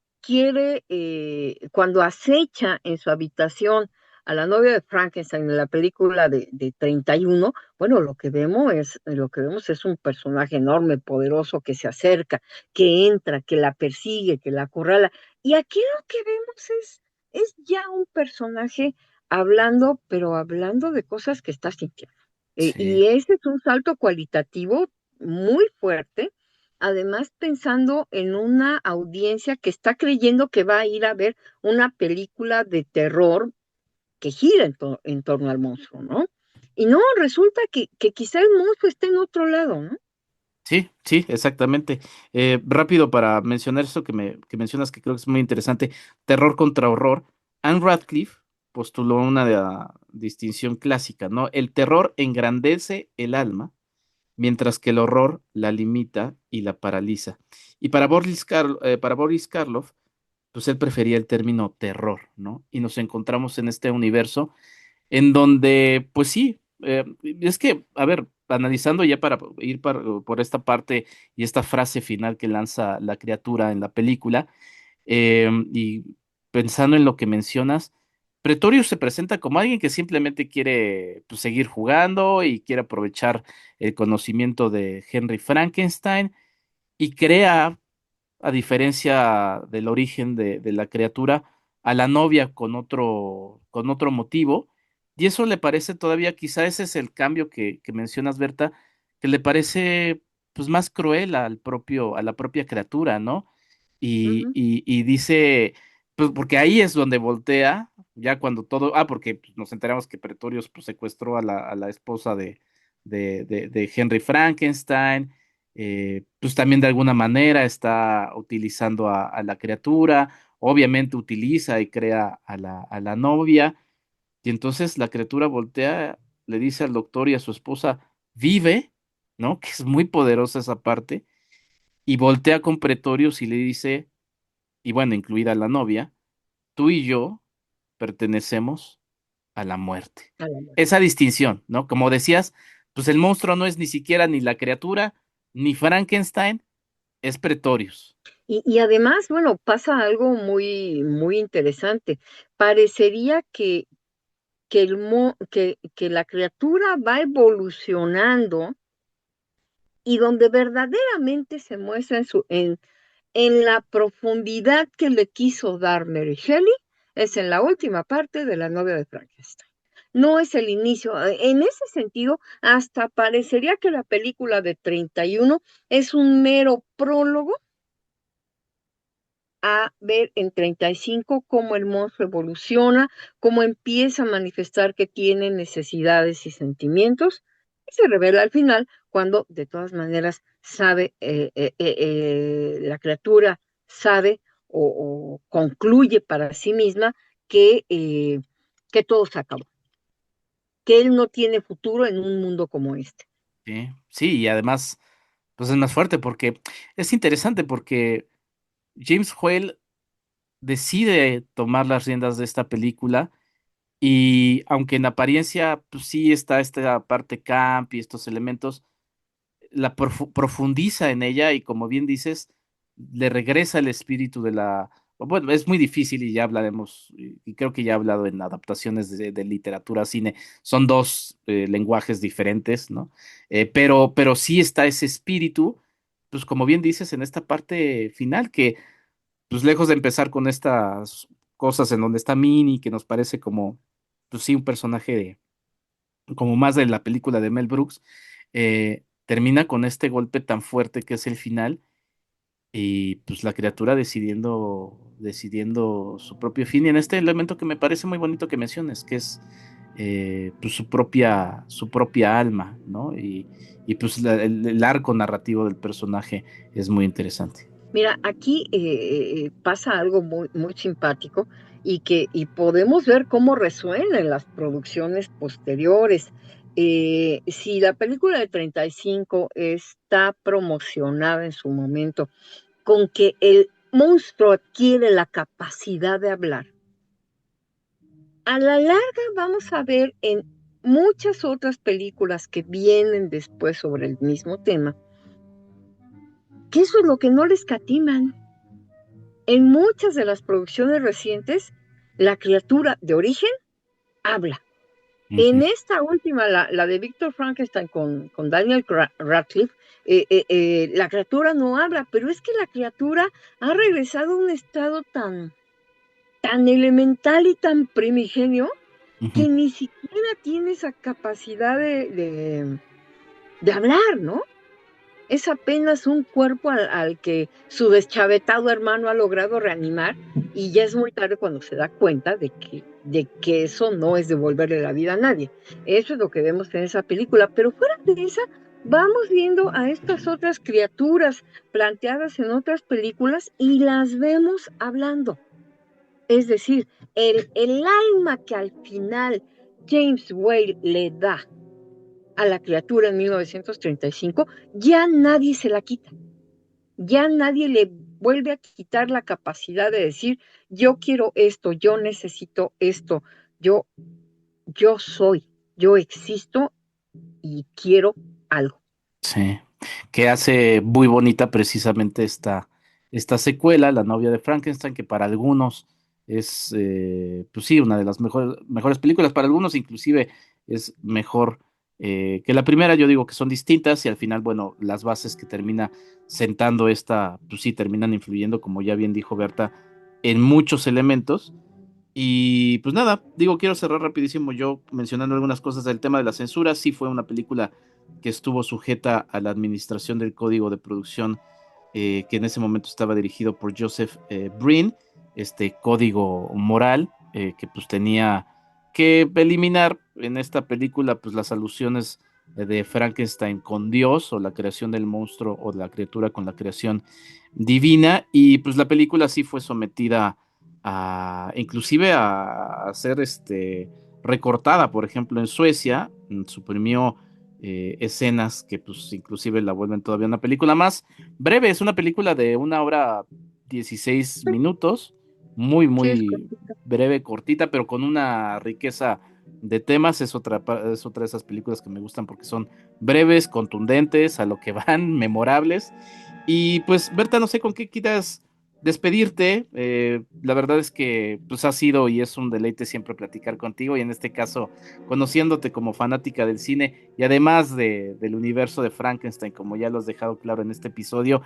cuando acecha en su habitación a la novia de Frankenstein en la película de 31, bueno, lo que vemos es un personaje enorme, poderoso, que se acerca, que entra, que la persigue, que la acorrala. Y aquí lo que vemos es ya un personaje hablando, pero hablando de cosas que está sintiendo. Sí, Y ese es un salto cualitativo muy fuerte, además pensando en una audiencia que está creyendo que va a ir a ver una película de terror que gira en torno al monstruo, ¿no? Y no, resulta que quizá el monstruo esté en otro lado, ¿no? sí, sí, exactamente. Rápido para mencionar esto que mencionas, que creo que es muy interesante, terror contra horror. Anne Radcliffe postuló una distinción clásica, ¿no? El terror engrandece el alma, mientras que el horror la limita y la paraliza. Y para Boris Karloff, pues él prefería el término terror, ¿no? Y nos encontramos en este universo en donde, pues sí, es que, a ver, analizando ya para ir por esta parte y esta frase final que lanza la criatura en la película, y pensando en lo que mencionas, Pretorius se presenta como alguien que simplemente quiere pues, seguir jugando y quiere aprovechar el conocimiento de Henry Frankenstein y crea, a diferencia del origen de la criatura, a la novia con otro motivo. Y eso le parece todavía, quizá ese es el cambio que mencionas, Berta, que le parece pues más cruel a la propia criatura, ¿no? Ujú. Y dice, pues porque ahí es donde voltea, ya cuando todo, porque pues, nos enteramos que Pretorius pues, secuestró a la esposa de Henry Frankenstein, pues también de alguna manera está utilizando a la criatura, obviamente utiliza y crea a la novia, y entonces la criatura voltea, le dice al doctor y a su esposa, vive, ¿no? Que es muy poderosa esa parte, y voltea con Pretorius y le dice, y bueno, incluida la novia, tú y yo pertenecemos a la muerte. A la muerte. Esa distinción, ¿no? Como decías, pues el monstruo no es ni siquiera ni la criatura, ni Frankenstein, es Pretorius. Y además, bueno, pasa algo muy, muy interesante. Parecería que la criatura va evolucionando y donde verdaderamente se muestra en la profundidad que le quiso dar Mary Shelley, es en la última parte de La novia de Frankenstein. No es el inicio. En ese sentido, hasta parecería que la película de 31 es un mero prólogo a ver en 35 cómo el monstruo evoluciona, cómo empieza a manifestar que tiene necesidades y sentimientos, y se revela al final cuando de todas maneras sabe, la criatura sabe o concluye para sí misma que todo se acabó, que él no tiene futuro en un mundo como este. Sí, sí, y además, pues es más fuerte porque es interesante porque James Whale decide tomar las riendas de esta película y aunque en apariencia pues sí está esta parte camp y estos elementos, la profundiza en ella y como bien dices, le regresa el espíritu de la... Bueno, es muy difícil y ya hablaremos, y creo que ya he hablado en adaptaciones de literatura a cine, son dos lenguajes diferentes, ¿no? Pero sí está ese espíritu, pues como bien dices, en esta parte final, que pues lejos de empezar con estas cosas en donde está Minnie, que nos parece como, pues sí, un personaje como más de la película de Mel Brooks, termina con este golpe tan fuerte que es el final y pues la criatura decidiendo su propio fin y en este elemento que me parece muy bonito que menciones, que es pues su propia alma, ¿no? Y pues el arco narrativo del personaje es muy interesante. Mira, aquí pasa algo muy, muy simpático y podemos ver cómo resuena en las producciones posteriores. Si la película de 35 está promocionada en su momento con que el monstruo adquiere la capacidad de hablar, a la larga vamos a ver en muchas otras películas que vienen después sobre el mismo tema, que eso es lo que no les escatiman. En muchas de las producciones recientes, la criatura de origen habla. En Ujú. esta última, la de Víctor Frankenstein con Daniel Radcliffe, la criatura no habla, pero es que la criatura ha regresado a un estado tan elemental y tan primigenio Ujú. que ni siquiera tiene esa capacidad de hablar, ¿no? Es apenas un cuerpo al que su deschavetado hermano ha logrado reanimar y ya es muy tarde cuando se da cuenta de que eso no es devolverle la vida a nadie. Eso es lo que vemos en esa película, pero fuera de esa, vamos viendo a estas otras criaturas planteadas en otras películas y las vemos hablando. Es decir, el alma que al final James Whale le da a la criatura en 1935, ya nadie se la quita, ya nadie le vuelve a quitar la capacidad de decir, yo quiero esto, yo necesito esto, yo, yo soy, yo existo y quiero algo. Sí, que hace muy bonita precisamente esta secuela, La novia de Frankenstein, que para algunos es, pues sí, una de las mejores películas, para algunos inclusive es mejor que la primera, yo digo que son distintas y al final, bueno, las bases que termina sentando esta, pues sí, terminan influyendo, como ya bien dijo Berta, en muchos elementos. Y pues nada, digo, quiero cerrar rapidísimo yo mencionando algunas cosas del tema de la censura. Sí fue una película que estuvo sujeta a la administración del código de producción que en ese momento estaba dirigido por Joseph Breen, este código moral que pues tenía que eliminar en esta película pues las alusiones de Frankenstein con Dios o la creación del monstruo o de la criatura con la creación divina y pues la película sí fue sometida inclusive a ser recortada, por ejemplo, en Suecia, suprimió escenas que pues inclusive la vuelven todavía una película más breve, es una película de 1 hora 16 minutos, muy, Sí, es muy correcto. breve, cortita, pero con una riqueza de temas, es otra de esas películas que me gustan porque son breves, contundentes, a lo que van, memorables. Y pues, Berta, no sé con qué quieras despedirte. La verdad es que pues ha sido y es un deleite siempre platicar contigo y en este caso conociéndote como fanática del cine y además del universo de Frankenstein, como ya lo has dejado claro en este episodio,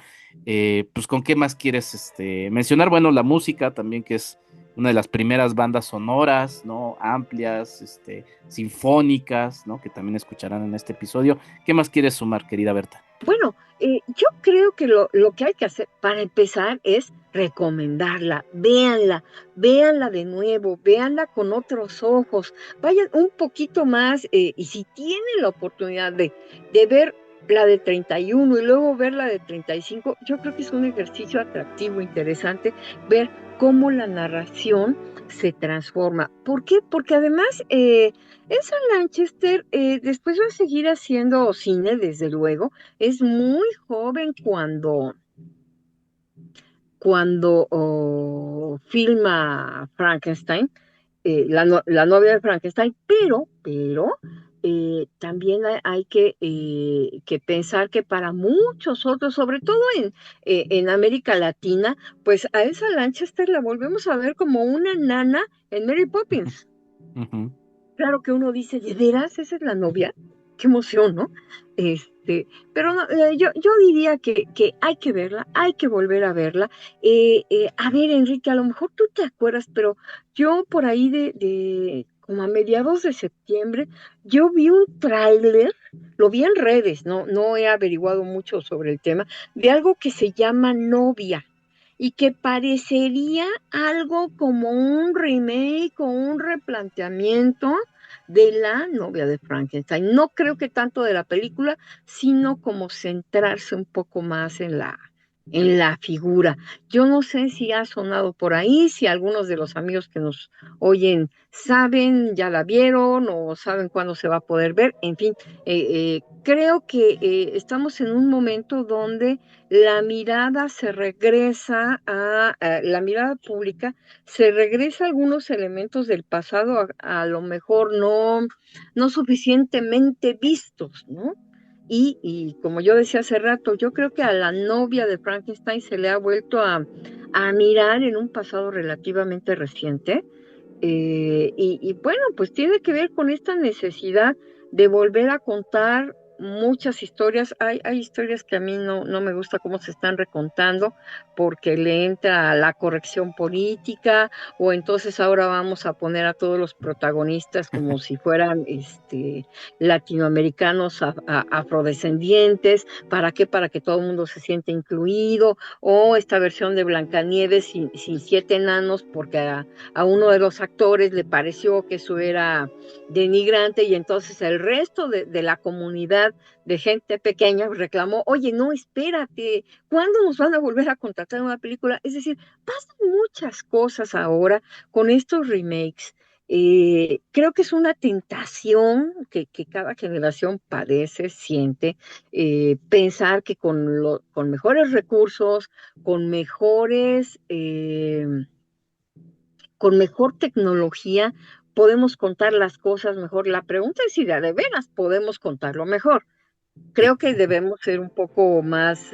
pues con qué más quieres mencionar. Bueno, la música también que es una de las primeras bandas sonoras, ¿no? Amplias, sinfónicas, ¿no? Que también escucharán en este episodio. ¿Qué más quieres sumar, querida Berta? Bueno, yo creo que lo que hay que hacer para empezar es recomendarla, véanla de nuevo, véanla con otros ojos, vayan un poquito más y si tienen la oportunidad de ver la de 31 y luego ver la de 35, yo creo que es un ejercicio atractivo, interesante, ver cómo la narración se transforma. ¿Por qué? Porque además Elsa Lanchester después va a seguir haciendo cine, desde luego, es muy joven cuando filma Frankenstein, la novia de Frankenstein, pero también hay que pensar que para muchos otros, sobre todo en América Latina, pues a esa Lanchester la volvemos a ver como una nana en Mary Poppins. Ujú. Claro que uno dice, ¿de veras esa es la novia? Qué emoción, ¿no? Pero no, yo diría que hay que verla, hay que volver a verla. A ver, Enrique, a lo mejor tú te acuerdas, pero yo por ahí como a mediados de septiembre, yo vi un tráiler, lo vi en redes, no he averiguado mucho sobre el tema, de algo que se llama Novia y que parecería algo como un remake o un replanteamiento de la novia de Frankenstein. No creo que tanto de la película, sino como centrarse un poco más en la figura. Yo no sé si ha sonado por ahí, si algunos de los amigos que nos oyen saben, ya la vieron o saben cuándo se va a poder ver. En fin, creo que estamos en un momento donde la mirada se regresa la mirada pública se regresa a algunos elementos del pasado a lo mejor no suficientemente vistos, ¿no? Y como yo decía hace rato, yo creo que a la novia de Frankenstein se le ha vuelto a mirar en un pasado relativamente reciente. Y bueno, pues tiene que ver con esta necesidad de volver a contar muchas historias. Hay historias que a mí no me gusta cómo se están recontando porque le entra la corrección política o entonces ahora vamos a poner a todos los protagonistas como si fueran latinoamericanos afrodescendientes. ¿Para qué? Para que todo el mundo se siente incluido, o esta versión de Blancanieves sin 7 enanos porque a uno de los actores le pareció que eso era denigrante y entonces el resto de la comunidad de gente pequeña reclamó, oye, no, espérate, ¿cuándo nos van a volver a contratar en una película? Es decir, pasan muchas cosas ahora con estos remakes. Creo que es una tentación que cada generación padece, siente, pensar que con mejores recursos, con mejores con mejor tecnología podemos contar las cosas mejor. La pregunta es si de veras podemos contarlo mejor. Sí. Creo que debemos ser un poco más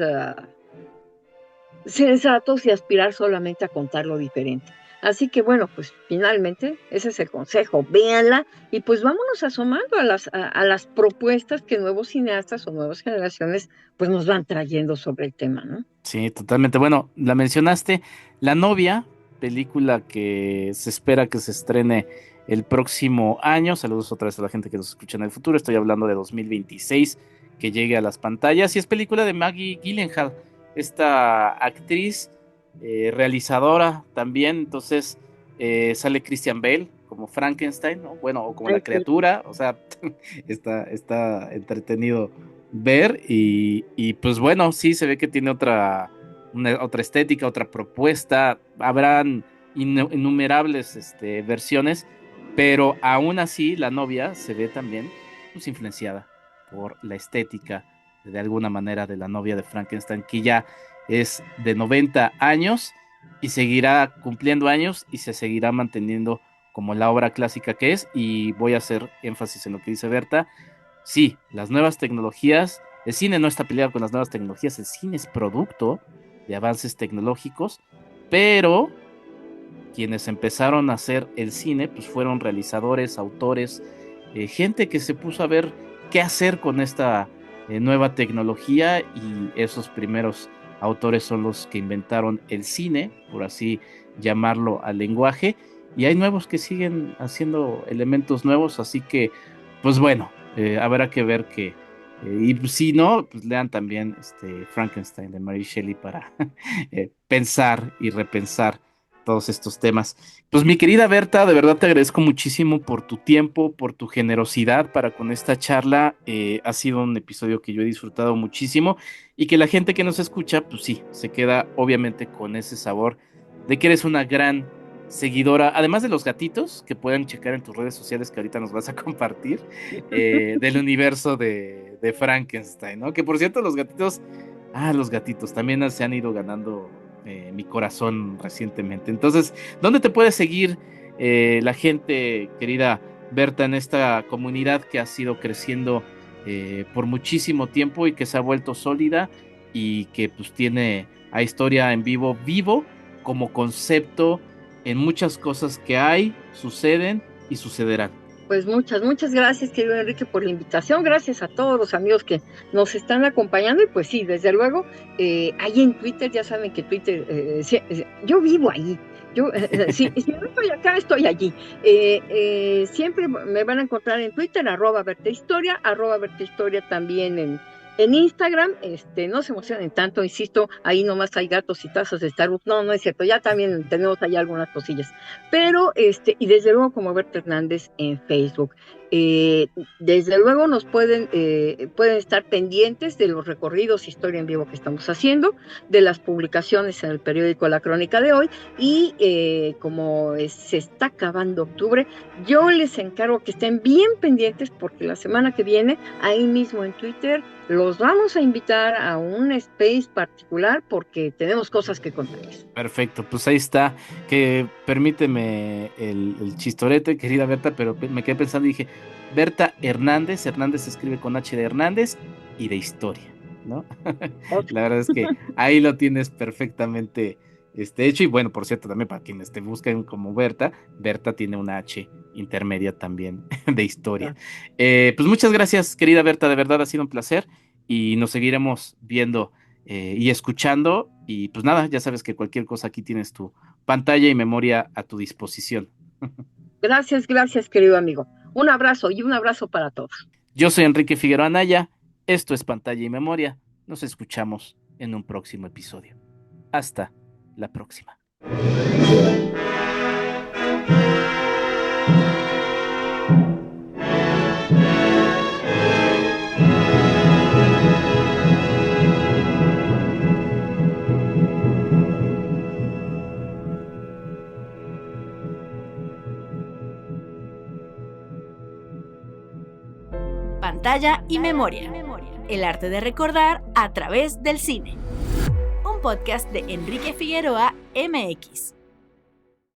sensatos y aspirar solamente a contarlo diferente. Así que bueno, pues finalmente ese es el consejo, véanla y pues vámonos asomando a las propuestas que nuevos cineastas o nuevas generaciones pues nos van trayendo sobre el tema, ¿no? Sí, totalmente. Bueno, la mencionaste, La novia, película que se espera que se estrene el próximo año. Saludos otra vez a la gente que nos escucha en el futuro. Estoy hablando de 2026, que llegue a las pantallas. Y es película de Maggie Gyllenhaal, esta actriz, realizadora también. Entonces sale Christian Bale como Frankenstein, ¿no? Bueno, o como la Ay, sí. criatura. O sea, está entretenido ver y pues bueno, sí se ve que tiene otra estética, otra propuesta, habrán innumerables versiones, pero aún así la novia se ve también pues influenciada por la estética de alguna manera de la novia de Frankenstein, que ya es de 90 años y seguirá cumpliendo años y se seguirá manteniendo como la obra clásica que es. Y voy a hacer énfasis en lo que dice Berta. Sí, las nuevas tecnologías, el cine no está peleado con las nuevas tecnologías, el cine es producto de avances tecnológicos, pero quienes empezaron a hacer el cine, pues fueron realizadores, autores, gente que se puso a ver qué hacer con esta nueva tecnología, y esos primeros autores son los que inventaron el cine, por así llamarlo, al lenguaje, y hay nuevos que siguen haciendo elementos nuevos, así que, pues bueno, habrá que ver que, y si no, pues lean también Frankenstein de Mary Shelley para pensar y repensar todos estos temas. Pues mi querida Berta, de verdad te agradezco muchísimo por tu tiempo, por tu generosidad para con esta charla. Ha sido un episodio que yo he disfrutado muchísimo y que la gente que nos escucha, pues sí, se queda obviamente con ese sabor de que eres una gran seguidora, además de los gatitos, que pueden checar en tus redes sociales que ahorita nos vas a compartir, del universo de Frankenstein, ¿no? Que por cierto, los gatitos también se han ido ganando mi corazón recientemente. Entonces, ¿dónde te puede seguir la gente, querida Berta, en esta comunidad que ha sido creciendo por muchísimo tiempo y que se ha vuelto sólida y que pues tiene a Historia en Vivo vivo como concepto en muchas cosas que hay, suceden y sucederán. Pues muchas gracias, querido Enrique, por la invitación. Gracias a todos los amigos que nos están acompañando. Y pues sí, desde luego, ahí en Twitter, ya saben que Twitter, yo vivo ahí. Yo, si no estoy acá, estoy allí. Siempre me van a encontrar en Twitter, @BertaHistoria, @BertaHistoria también en Instagram. No se emocionen tanto, insisto, ahí nomás hay gatos y tazas de Starbucks. No es cierto, ya también tenemos ahí algunas cosillas. Pero, y desde luego como Berta Hernández en Facebook. Desde luego nos pueden estar pendientes de los recorridos Historia en Vivo que estamos haciendo, de las publicaciones en el periódico La Crónica de hoy, y como se está acabando octubre, yo les encargo que estén bien pendientes porque la semana que viene, ahí mismo en Twitter, los vamos a invitar a un space particular porque tenemos cosas que contarles. Perfecto, pues ahí está, que permíteme el chistorete, querida Berta, pero me quedé pensando y dije, Berta Hernández se escribe con H de Hernández y de Historia, ¿no? La verdad es que ahí lo tienes perfectamente hecho, y bueno, por cierto, también para quienes te busquen como Berta tiene una H intermedia también de Historia. Pues muchas gracias, querida Berta, de verdad ha sido un placer y nos seguiremos viendo y escuchando, y pues nada, ya sabes que cualquier cosa aquí tienes tu pantalla y memoria a tu disposición. Gracias, querido amigo. Un abrazo y un abrazo para todos. Yo soy Enrique Figueroa Anaya, esto es Pantalla y Memoria, nos escuchamos en un próximo episodio. Hasta la próxima. Pantalla y Memoria. El arte de recordar a través del cine. Un podcast de Enrique Figueroa MX.